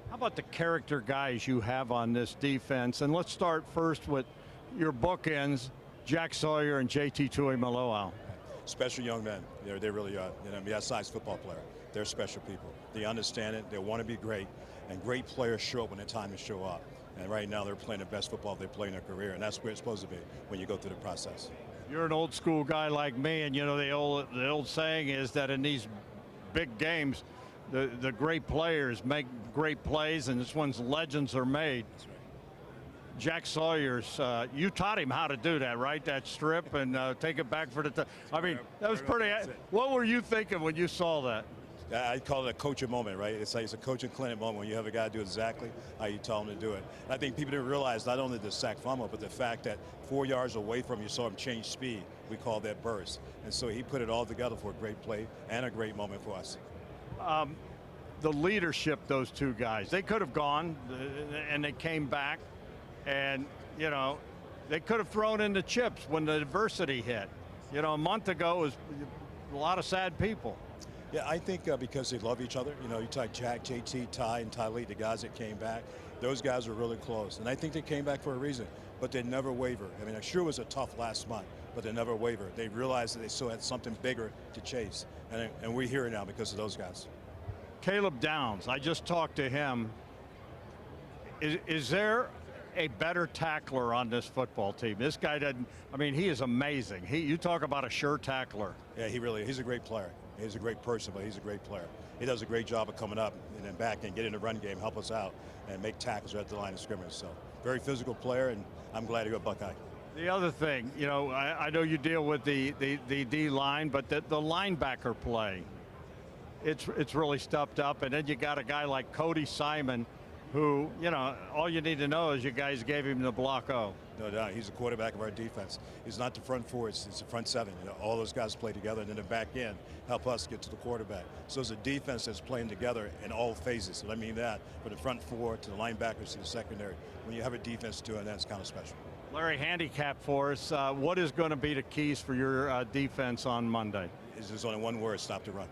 How about the character guys you have on this defense? And let's start first with your bookends, Jack Sawyer and JT Tuimoloau. Special young men. They really are. You know, besides football player, they're special people. They understand it. They want to be great. And great players show up when it's time to show up. And right now they're playing the best football they play in their career. And that's where it's supposed to be when you go through the process. You're an old school guy like me. And, you know, the old saying is that in these big games, the great players make great plays, and this one's legends are made. That's right. Jack Sawyer's, you taught him how to do that, right? That strip and take it back for the I mean, that was pretty. What were you thinking when you saw that? I call it a coaching moment, right? It's like it's a coaching clinic moment when you have a guy do exactly how you tell him to do it. And I think people didn't realize not only the sack fumble, but the fact that 4 yards away from you saw him change speed. We call that burst. And so he put it all together for a great play and a great moment for us. The leadership, those two guys, they could have gone and they came back, and, you know, they could have thrown in the chips when the adversity hit. You know, a month ago was a lot of sad people. Yeah, I think because they love each other. You know, you talk Jack, JT, Ty, and Tylee, the guys that came back. Those guys were really close. And I think they came back for a reason, but they never waver. I mean, I'm sure it was a tough last month, but they never waver. They realized that they still had something bigger to chase. And we're here now because of those guys. Caleb Downs, I just talked to him. Is there a better tackler on this football team? This guy doesn't, I mean, he is amazing. You talk about a sure tackler. Yeah, he's a great player. He's a great person, but he's a great player. He does a great job of coming up and then back and get in the run game, help us out, and make tackles at the line of scrimmage. So, very physical player, and I'm glad to go Buckeye. The other thing, you know, I know you deal with the D-line, but the linebacker play, it's really stepped up. And then you got a guy like Cody Simon, who, you know, all you need to know is you guys gave him the block O. No doubt. He's the quarterback of our defense. He's not the front four, it's the front seven. You know, all those guys play together, and then the back end help us get to the quarterback. So it's a defense that's playing together in all phases. So I mean that, from the front four to the linebackers to the secondary. When you have a defense doing that, it's kind of special. Larry, handicap for us. What is going to be the keys for your defense on Monday? There's only one word: stop the run.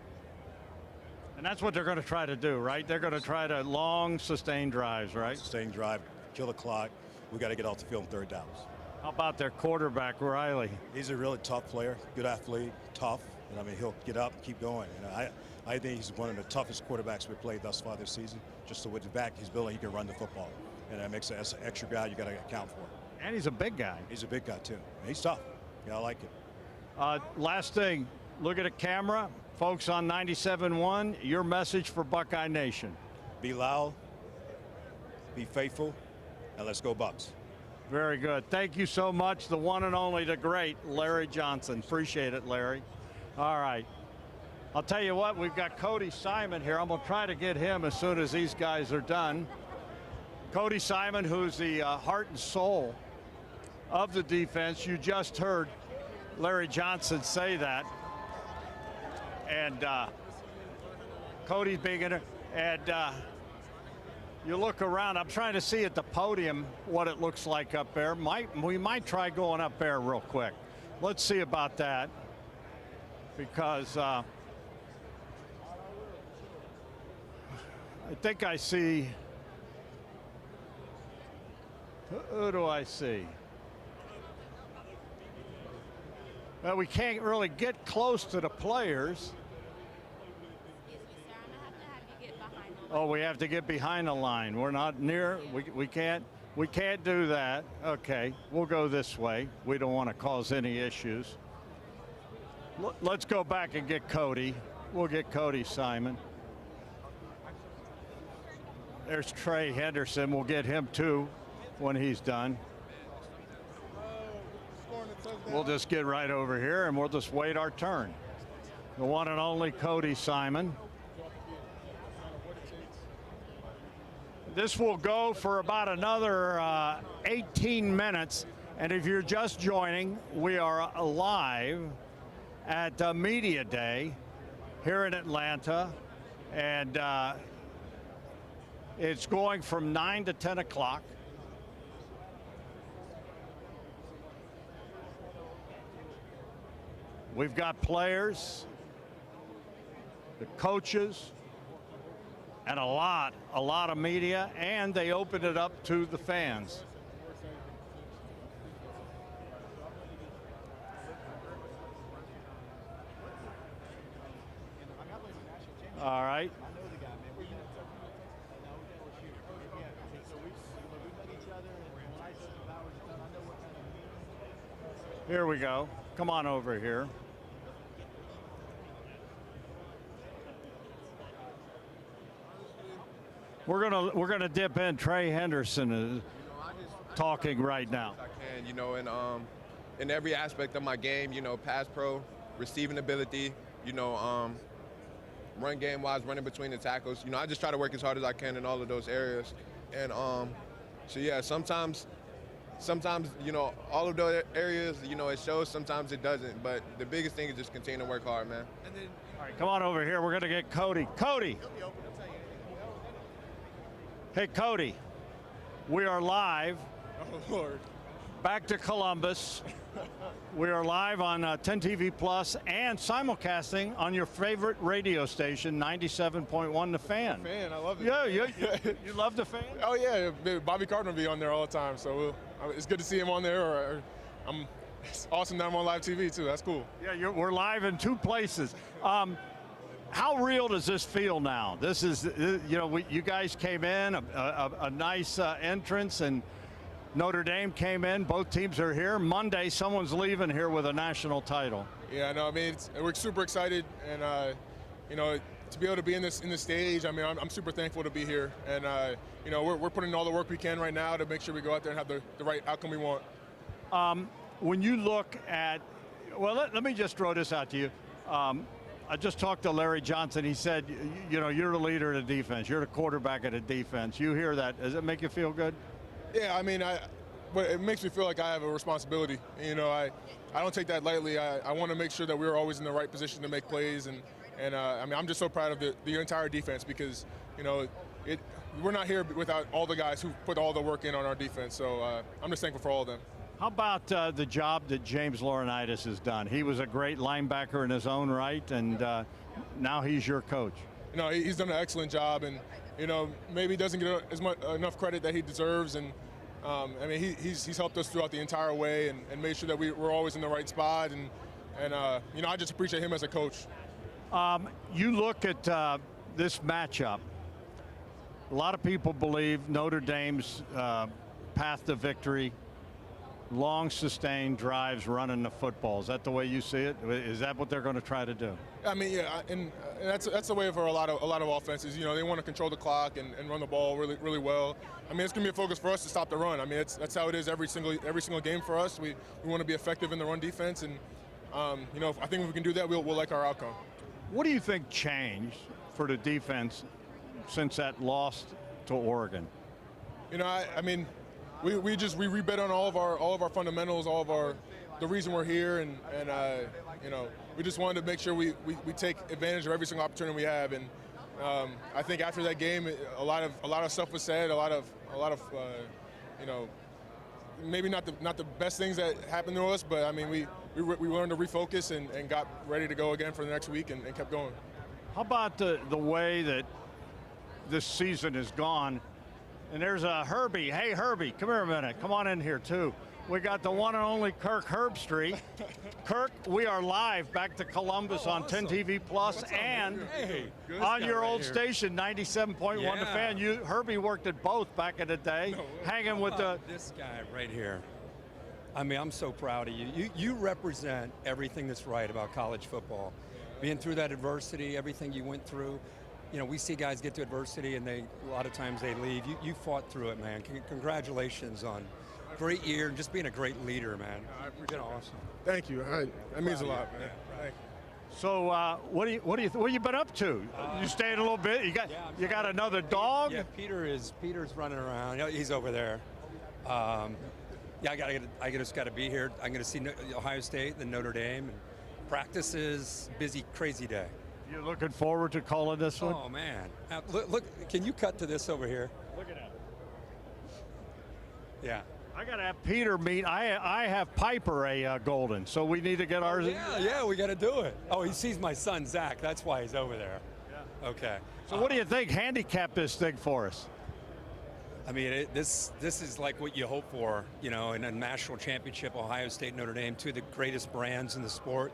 And that's what they're going to try to do, right? They're going to try to long, sustained drives, right? Sustained drive, kill the clock. We got to get off the field in 3rd downs. How about their quarterback, Riley? He's a really tough player, good athlete, tough. And I mean, he'll get up and keep going. And I think he's one of the toughest quarterbacks we've played thus far this season. Just so with the back he's building, he can run the football. And that makes an extra guy you got to account for. And he's a big guy. He's a big guy, too. He's tough. Yeah, I like it. Last thing, look at a camera. Folks on 97.1, your message for Buckeye Nation. Be loud, be faithful, and let's go Bucks. Very good. Thank you so much. The one and only, the great Larry Johnson. Appreciate it, Larry. All right. I'll tell you what, we've got Cody Simon here. I'm going to try to get him as soon as these guys are done. Cody Simon, who's the heart and soul of the defense. You just heard Larry Johnson say that. And Cody's being in it. And you look around, I'm trying to see at the podium what it looks like up there. We might try going up there real quick. Let's see about that. Because I think I see, who do I see? Well, we can't really get close to the players. Oh, we have to get behind the line. We're not near. We can't do that. Okay, we'll go this way. We don't want to cause any issues. Let's go back and get Cody. We'll get Cody Simon. There's Trey Henderson. We'll get him too when he's done. We'll just get right over here and we'll just wait our turn. The one and only Cody Simon. This will go for about another 18 minutes. And if you're just joining, we are live at Media Day here in Atlanta. And it's going from 9 to 10 o'clock. We've got players, the coaches, and a lot of media, and they opened it up to the fans. All right. Here we go. Come on over here. We're gonna dip in. Trey Henderson is talking right now. I can, in every aspect of my game, pass pro, receiving ability, run game wise, running between the tackles. I just try to work as hard as I can in all of those areas. And so yeah, sometimes, all of those areas, it shows, sometimes it doesn't. But the biggest thing is just continue to work hard, man. All right, come on over here. We're gonna get Cody. Cody. Hey, Cody, we are live. Oh, Lord. Back to Columbus. We are live on 10 TV Plus and simulcasting on your favorite radio station, 97.1 The Fan. The Fan, I love it. Yeah, you love The Fan? Oh, yeah. Bobby Carter will be on there all the time, so it's good to see him on there. It's awesome that I'm on live TV, too. That's cool. Yeah, we're live in two places. How real does this feel now? This is, you guys came in, a nice entrance, and Notre Dame came in. Both teams are here. Monday, someone's leaving here with a national title. Yeah, no, we're super excited, and to be able to be in this stage. I'm super thankful to be here, and we're putting in all the work we can right now to make sure we go out there and have the right outcome we want. When you look at, well, let me just throw this out to you. I just talked to Larry Johnson. He said, you're the leader of the defense. You're the quarterback of the defense. You hear that. Does it make you feel good? Yeah, but it makes me feel like I have a responsibility. I don't take that lightly. I want to make sure that we're always in the right position to make plays. And I'm just so proud of the entire defense because, we're not here without all the guys who put all the work in on our defense. So I'm just thankful for all of them. How about the job that James Laurinaitis has done? He was a great linebacker in his own right, and now he's your coach. He's done an excellent job, and maybe doesn't get enough credit that he deserves. And he's helped us throughout the entire way and made sure that we're always in the right spot. And I just appreciate him as a coach. You look at this matchup. A lot of people believe Notre Dame's path to victory long, sustained drives running the football. Is that the way you see it? Is that what they're going to try to do? I mean, yeah, and that's the way for a lot of offenses. You know, they want to control the clock and run the ball really well. I mean, it's going to be a focus for us to stop the run. I mean, that's how it is every single game for us. We want to be effective in the run defense, and you know, I think if we can do that, we'll like our outcome. What do you think changed for the defense since that loss to Oregon? You know, I mean, we rebet on all of our fundamentals, all of the reason we're here, and you know, we just wanted to make sure we take advantage of every single opportunity we have. And I think after that game, a lot of stuff was said, a lot of you know, maybe not the best things that happened to us, but I mean, we learned to refocus and got ready to go again for the next week and kept going. How about the way that this season has gone? And there's a Herbie. Hey, Herbie, come here a minute. Come on in here, too. We got the one and only Kirk Herbstreit. Kirk, we are live back to Columbus on awesome. 10 TV Plus and on your old station, 97.1 The Fan. Herbie worked at both back in the day, hanging with this guy right here. I mean, I'm so proud of you. You represent everything that's right about college football. Being through that adversity, everything you went through. You know, we see guys get to adversity and a lot of times they leave. You fought through it, man. Congratulations on a great year and just being a great leader, man. You've been awesome. Thank you. That means a lot, man. Thank you. So, what you been up to? You stayed a little bit. You got another dog? Yeah, Peter's running around. He's over there. I just got to be here. I'm going to see Ohio State, then Notre Dame, and practices. Busy, crazy day. You looking forward to calling this one? Oh man! Look, can you cut to this over here? Look at that. Yeah. I gotta have Peter meet. I have Piper a golden, so we need to get ours. Yeah, we got to do it. Oh, he sees my son Zach. That's why he's over there. Yeah. Okay. So what do you think? Handicap this thing for us. I mean, this is like what you hope for, you know, in a national championship. Ohio State, Notre Dame, two of the greatest brands in the sport.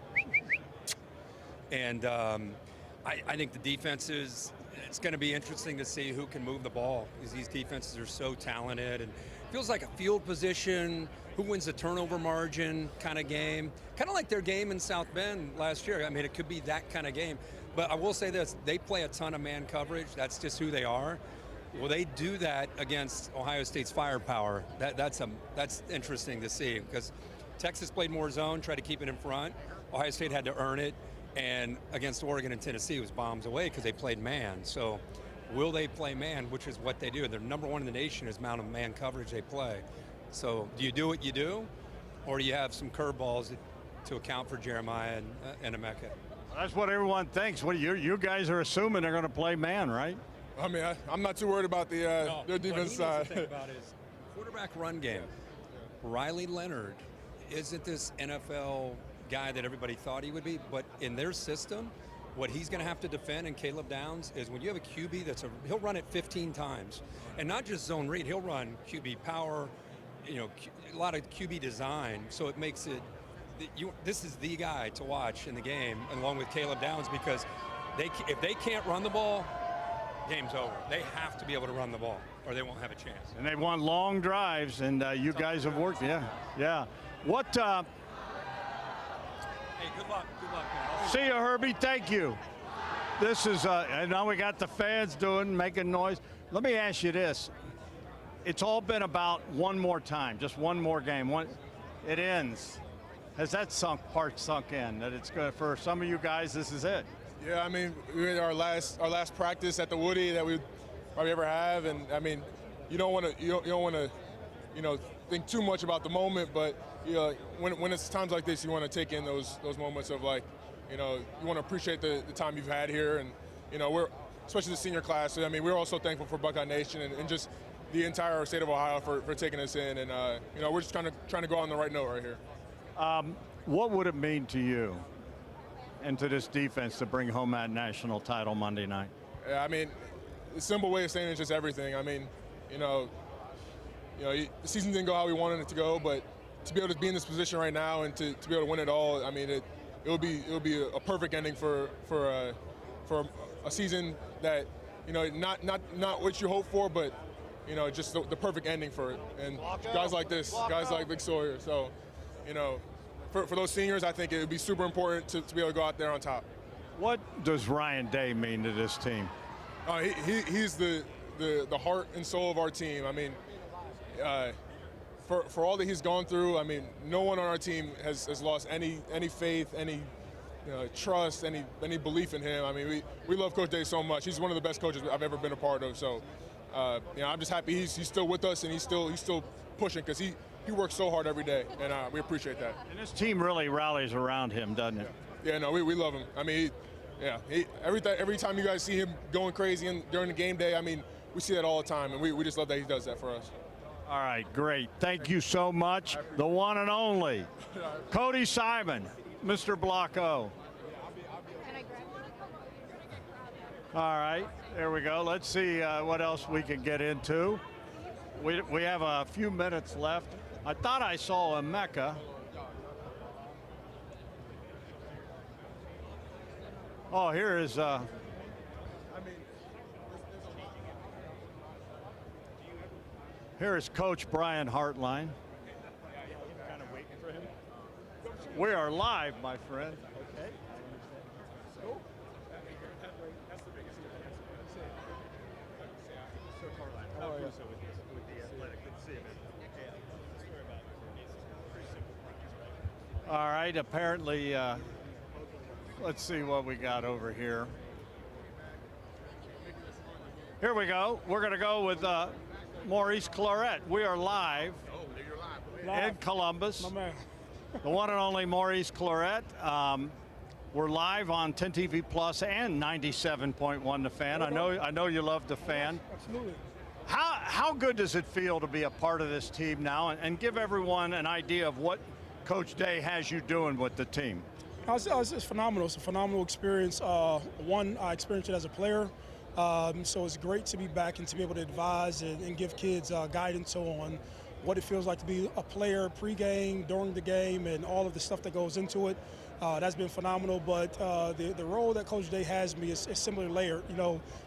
And I think the defenses, it's going to be interesting to see who can move the ball, because these defenses are so talented, and it feels like a field position, who wins the turnover margin kind of game, kind of like their game in South Bend last year. I mean, it could be that kind of game. But I will say this, they play a ton of man coverage. That's just who they are. Well, they do that against Ohio State's firepower. That's interesting to see, because Texas played more zone, tried to keep it in front. Ohio State had to earn it. And against Oregon and Tennessee, it was bombs away because they played man. So will they play man, which is what they do. They're number one in the nation is amount of man coverage they play. So do you do what you do, or do you have some curveballs to account for Jeremiah and Emeka? That's what everyone thinks. What you guys are assuming they're going to play man, right? I mean, I'm not too worried about their defense side. What he needs to think about is quarterback run game. Riley Leonard, isn't this NFL guy that everybody thought he would be, but in their system, what he's going to have to defend, and Caleb Downs, is when you have a QB he'll run it 15 times, and not just zone read, he'll run QB power, you know, a lot of QB design, so it makes it, this is the guy to watch in the game, along with Caleb Downs, because if they can't run the ball, game's over. They have to be able to run the ball, or they won't have a chance. And they want long drives, and you guys have worked, yeah. What, Hey, good luck, man. See you, Herbie. Thank you. This is, and now we got the fans making noise. Let me ask you this. It's all been about one more time, just one more game. It ends. Has that sunk in, that it's good for some of you guys, this is it? Yeah, I mean, we had our last practice at the Woody that we probably ever have, and I mean, you don't want to think too much about the moment, but you know, when it's times like this, you want to take in those moments of, like, you know, you want to appreciate the time you've had here, and you know, we're especially the senior class. I mean, we're also thankful for Buckeye Nation and just the entire state of Ohio for taking us in, and you know, we're just trying to go on the right note right here. What would it mean to you and to this defense to bring home that national title Monday night? Yeah, I mean, the simple way of saying it is just everything. I mean, you know, the season didn't go how we wanted it to go, but to be able to be in this position right now and to be able to win it all, I mean, it would be a perfect ending for a season that, you know, not what you hope for, but just the perfect ending for it. And guys like this, guys like Vic Sawyer. So, for those seniors, I think it would be super important to be able to go out there on top. What does Ryan Day mean to this team? He's the heart and soul of our team. I mean, for all that he's gone through, I mean, no one on our team has lost any faith, any trust, any belief in him. I mean, we love Coach Day so much. He's one of the best coaches I've ever been a part of. So, I'm just happy he's still with us and he's still pushing because he works so hard every day, and we appreciate that. And this team really rallies around him, doesn't it? Yeah, no, we love him. I mean, every time you guys see him going crazy during the game day, I mean, we see that all the time, and we just love that he does that for us. All right, great. Thank you so much. The one and only Cody Simon, Mr. Blocko. All right, there we go. Let's see what else we can get into. We have a few minutes left. I thought I saw a Mecca. Oh, here is here is Coach Brian Hartline. Kind of waiting for him. We are live, my friend. Okay. All right, apparently, let's see what we got over here. Here we go. We're going to go with Maurice Clarett. We are live in Columbus. My man. The one and only Maurice Clarett. We're live on 10 TV Plus and 97.1 The Fan. I know you love The Fan. Absolutely. How good does it feel to be a part of this team now and give everyone an idea of what Coach Day has you doing with the team? It's phenomenal. It's a phenomenal experience. One, I experienced it as a player. So it's great to be back and to be able to advise and give kids guidance on what it feels like to be a player pre-game, during the game, and all of the stuff that goes into it. That's been phenomenal, but the role that Coach Day has me is similarly layered.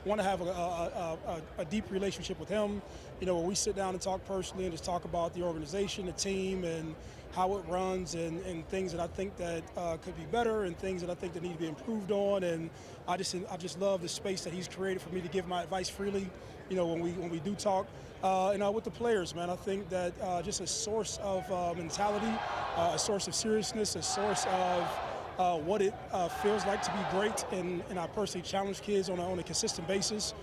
Want to have a deep relationship with him, where we sit down and talk personally and just talk about the organization, the team, and how it runs and things that I think that could be better and things that I think that need to be improved on. And I just love the space that he's created for me to give my advice freely, when we do talk. And with the players, man, I think that just a source of mentality, a source of seriousness, a source of what it feels like to be great. And I personally challenge kids on a consistent basis.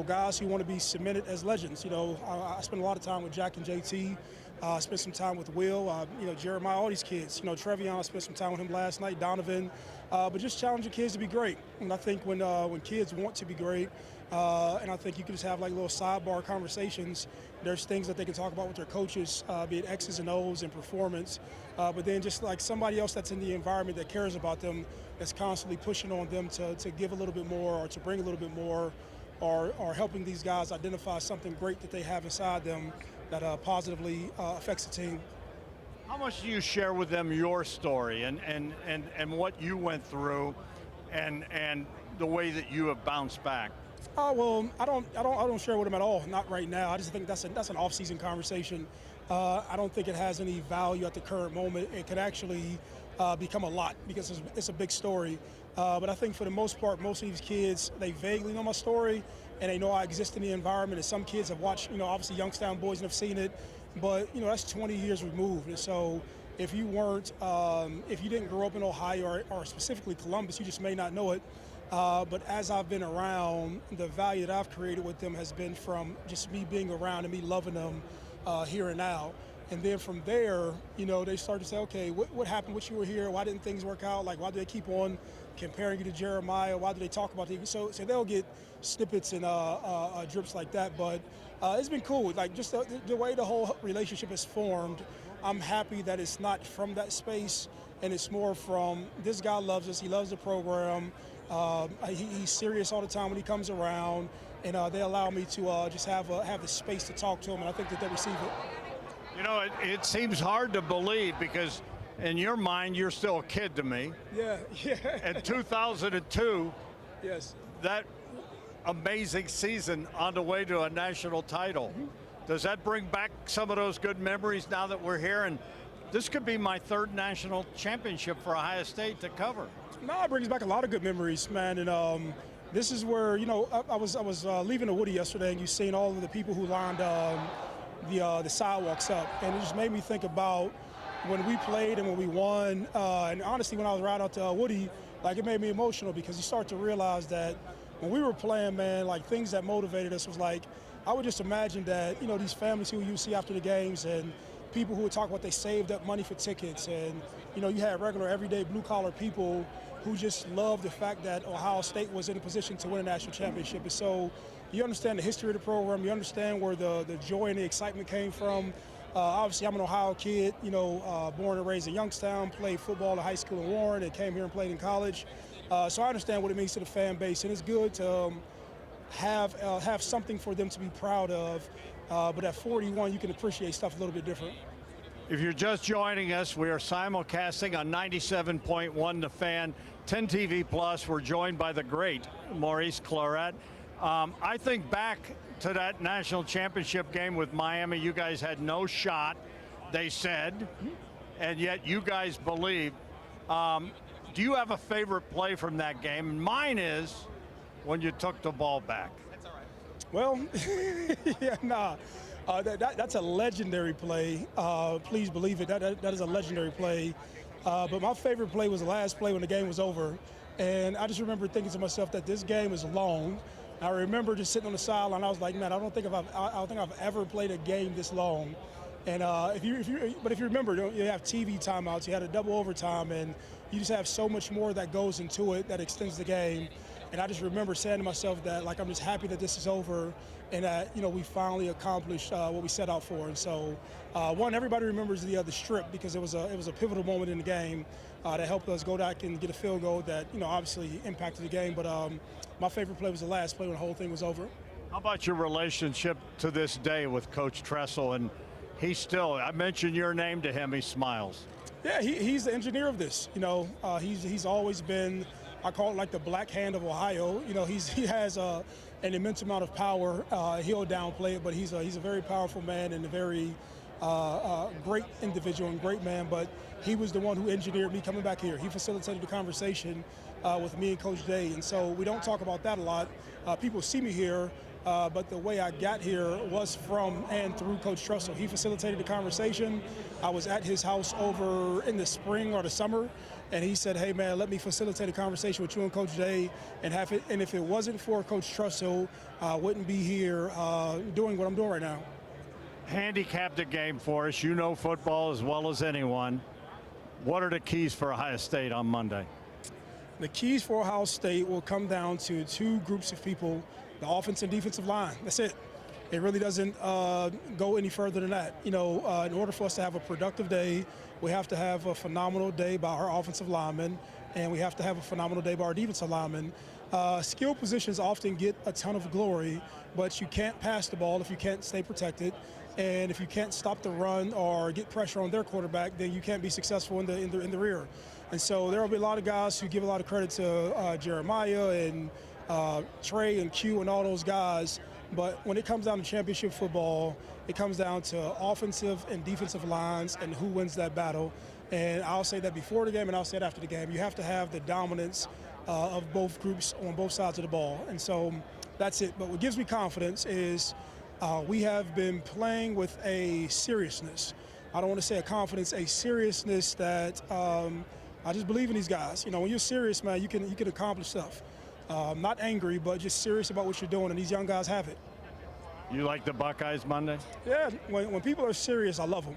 Guys who want to be cemented as legends. I spend a lot of time with Jack and JT. I spent some time with Will, Jeremiah, all these kids. Trevion, I spent some time with him last night, Donovan. But just challenging kids to be great. And I think when kids want to be great, and I think you can just have like little sidebar conversations. There's things that they can talk about with their coaches, be it X's and O's and performance. But then just like somebody else that's in the environment that cares about them, that's constantly pushing on them to give a little bit more or to bring a little bit more, or helping these guys identify something great that they have inside them that positively affects the team. How much do you share with them your story and what you went through and the way that you have bounced back? Well, I don't share with them at all. Not right now. I just think that's an off-season conversation. I don't think it has any value at the current moment. It could actually become a lot because it's a big story. But I think for the most part, most of these kids, they vaguely know my story and they know I exist in the environment. And some kids have watched, obviously Youngstown boys and have seen it, but that's 20 years removed. And so if you didn't grow up in Ohio or specifically Columbus, you just may not know it. But as I've been around, the value that I've created with them has been from just me being around and me loving them here and now. And then from there, they start to say, okay, what happened when you were here? Why didn't things work out? Like, why do they keep on comparing you to Jeremiah? Why do they talk about it? So they'll get snippets and drips like that. But it's been cool. Like, just the way the whole relationship is formed, I'm happy that it's not from that space, and it's more from this guy loves us. He loves the program. He's serious all the time when he comes around, and they allow me to just have the space to talk to him, and I think that they receive it. It seems hard to believe because in your mind, you're still a kid to me. Yeah. In 2002, yes, that amazing season on the way to a national title. Does that bring back some of those good memories now that we're here? And this could be my third national championship for Ohio State to cover. No, it brings back a lot of good memories, man. And this is where, you know, I was leaving the Woody yesterday, and you seen all of the people who lined the sidewalks up, and it just made me think about when we played and when we won. And honestly, when I was riding out to Woody, like, it made me emotional because you start to realize that when we were playing, man, like, things that motivated us was like, I would just imagine that, you know, these families who you see after the games and people who would talk about they saved up money for tickets, and, you know, you had regular everyday blue-collar people who just loved the fact that Ohio State was in a position to win a national championship. And so you understand the history of the program, you understand where the joy and the excitement came from. Obviously, I'm an Ohio kid, you know, born and raised in Youngstown, played football in high school in Warren, and came here and played in college. So I understand what it means to the fan base, and it's good to have something for them to be proud of. But at 41, you can appreciate stuff a little bit different. If you're just joining us, we are simulcasting on 97.1 The Fan, 10 TV Plus. We're joined by the great Maurice Clarett. I think back to that national championship game with Miami. You guys had no shot, they said, and yet you guys believed. Do you have a favorite play from that game? And mine is when you took the ball back. That's all right. Well, yeah, nah. That's a legendary play. Please believe it. That is a legendary play. But my favorite play was the last play when the game was over. And I just remember thinking to myself that this game is long. I remember just sitting on the sideline. I was like, man, I don't think I've ever played a game this long. And if you remember, you have TV timeouts. You had a double overtime, and you just have so much more that goes into it that extends the game. And I just remember saying to myself that, like, I'm just happy that this is over and that, you know, we finally accomplished what we set out for. And so, one, everybody remembers the strip because it was a pivotal moment in the game that helped us go back and get a field goal that, you know, obviously impacted the game. But my favorite play was the last play when the whole thing was over. How about your relationship to this day with Coach Tressel? And he still, I mentioned your name to him, he smiles. Yeah, he's the engineer of this. You know, he's always been, I call it like the black hand of Ohio. You know, he has an immense amount of power. He'll downplay it, but he's a very powerful man and a very great individual and great man. But he was the one who engineered me coming back here. He facilitated the conversation with me and Coach Day, and so we don't talk about that a lot. People see me here, but the way I got here was from and through Coach Tressel. He facilitated the conversation. I was at his house over in the spring or the summer, and he said, hey, man, let me facilitate a conversation with you and Coach Day and have it. And if it wasn't for Coach Tressel, I wouldn't be here doing what I'm doing right now. Handicap the game for us. You know football as well as anyone. What are the keys for Ohio State on Monday? The keys for Ohio State will come down to two groups of people, the offense and defensive line. That's it. It really doesn't go any further than that. You know, in order for us to have a productive day, we have to have a phenomenal day by our offensive linemen, and we have to have a phenomenal day by our defensive linemen. Skill positions often get a ton of glory, but you can't pass the ball if you can't stay protected. And if you can't stop the run or get pressure on their quarterback, then you can't be successful in the rear. And so there will be a lot of guys who give a lot of credit to Jeremiah and Trey and Q and all those guys. But when it comes down to championship football, it comes down to offensive and defensive lines and who wins that battle. And I'll say that before the game and I'll say it after the game. You have to have the dominance of both groups on both sides of the ball. And so that's it. But what gives me confidence is we have been playing with a seriousness. I don't want to say a confidence, a seriousness that I just believe in these guys. You know, when you're serious, man, you can accomplish stuff. Not angry, but just serious about what you're doing, and these young guys have it. You like the Buckeyes Monday? Yeah, when people are serious, I love them.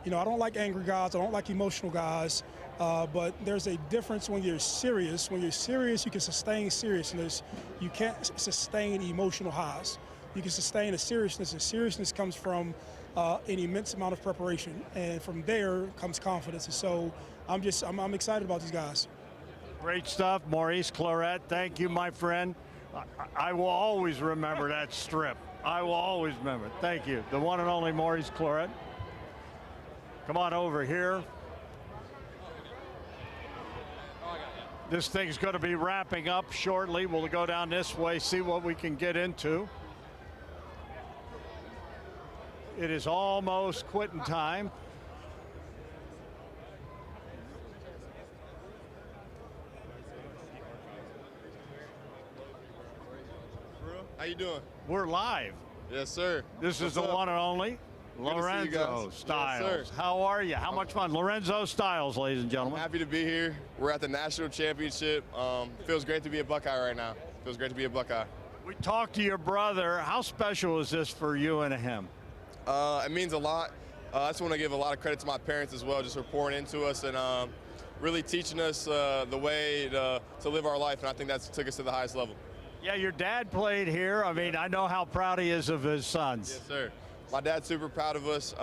You know, I don't like angry guys. I don't like emotional guys. But there's a difference when you're serious. When you're serious, you can sustain seriousness. You can't sustain emotional highs. You can sustain a seriousness, and seriousness comes from an immense amount of preparation, and from there comes confidence. And so I'm excited about these guys. Great stuff, Maurice Clarett. Thank you, my friend. I will always remember that strip. I will always remember it. Thank you. The one and only Maurice Clarett. Come on over here. This thing's going to be wrapping up shortly. We'll go down this way, see what we can get into. It is almost quitting time. How you doing? We're live. Yes, sir. This is What's the up? one and only Good to see you Lorenzo guys. Styles. Yes, sir. How are you? How much fun? Lorenzo Styles, ladies and gentlemen. Happy to be here. We're at the National Championship. Feels great to be a Buckeye right now. Feels great to be a Buckeye. We talked to your brother. How special is this for you and him? It means a lot. I just want to give a lot of credit to my parents as well, just for pouring into us and really teaching us the way to live our life, and I think that's took us to the highest level. Yeah, your dad played here. I mean, I know how proud he is of his sons. Yes, sir. My dad's super proud of us.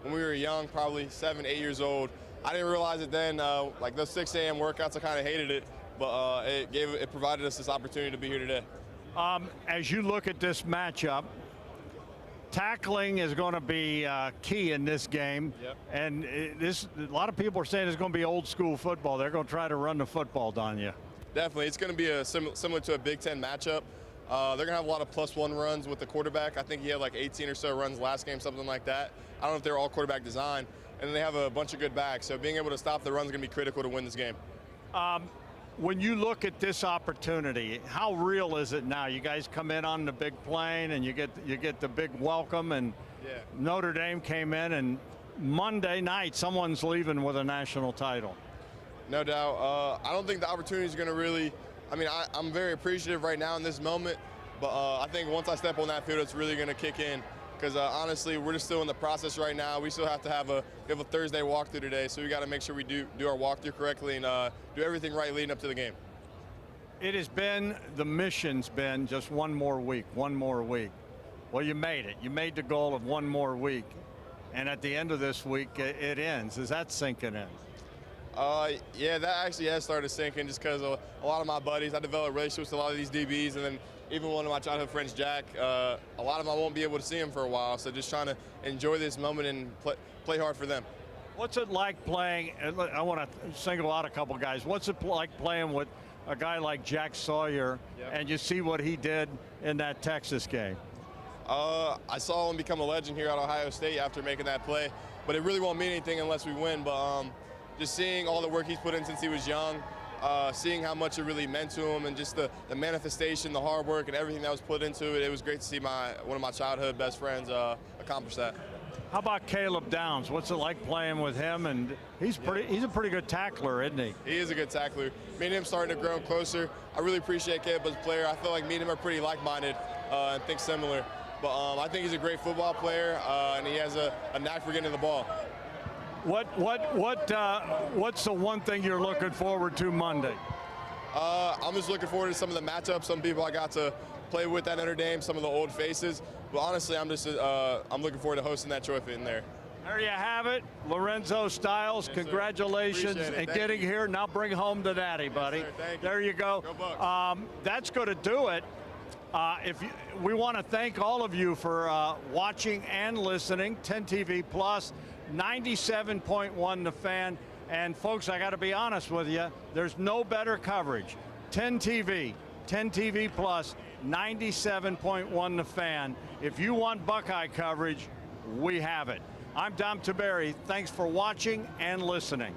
When we were young, probably 7, 8 years old, I didn't realize it then. Like those 6 a.m. workouts, I kind of hated it, but it provided us this opportunity to be here today. As you look at this matchup, tackling is going to be key in this game. Yep. And a lot of people are saying it's going to be old school football. They're going to try to run the football on you. Definitely. It's going to be similar to a Big Ten matchup. They're going to have a lot of +1 runs with the quarterback. I think he had like 18 or so runs last game, something like that. I don't know if they're all quarterback design. And then they have a bunch of good backs. So being able to stop the run is going to be critical to win this game. When you look at this opportunity, how real is it now? You guys come in on the big plane and you get the big welcome, and Yeah. Notre Dame came in, and Monday night someone's leaving with a national title. No doubt. I don't think the opportunity is going to really – I mean, I'm very appreciative right now in this moment, but I think once I step on that field, it's really going to kick in because, honestly, we're just still in the process right now. We still have to have a Thursday walkthrough today, so we got to make sure we do our walkthrough correctly and do everything right leading up to the game. It has been – the mission's been just one more week. Well, you made it. You made the goal of one more week, and at the end of this week, it ends. Is that sinking in? Yeah, that actually has started sinking just because a lot of my buddies, I developed relationships with a lot of these DBs, and then even one of my childhood friends, Jack, a lot of them I won't be able to see him for a while, so just trying to enjoy this moment and play hard for them. What's it like playing, I want to single out a couple guys, what's it like playing with a guy like Jack Sawyer, and you see what he did in that Texas game? I saw him become a legend here at Ohio State after making that play, but it really won't mean anything unless we win. But just seeing all the work he's put in since he was young, seeing how much it really meant to him, and just the manifestation, the hard work, and everything that was put into it, it was great to see one of my childhood best friends accomplish that. How about Caleb Downs? What's it like playing with him? And he's a pretty good tackler, isn't he? He is a good tackler. Me and him starting to grow closer. I really appreciate Caleb as a player. I feel like me and him are pretty like-minded and think similar. But I think he's a great football player, and he has a knack for getting the ball. What's the one thing you're looking forward to Monday? I'm just looking forward to some of the matchups. Some people I got to play with at Notre Dame, some of the old faces. But honestly, I'm looking forward to hosting that trophy in there. There you have it, Lorenzo Styles. Yes, congratulations and getting here. Now bring home the natty, buddy. Yes, sir. Thank you. There you go. Go Bucks. That's going to do it. We want to thank all of you for watching and listening. 10 TV Plus, 97.1 The Fan. And folks, I got to be honest with you, there's no better coverage. 10 TV Plus, 97.1 The Fan. If you want Buckeye coverage, we have it. I'm Dom Tiberi. Thanks for watching and listening.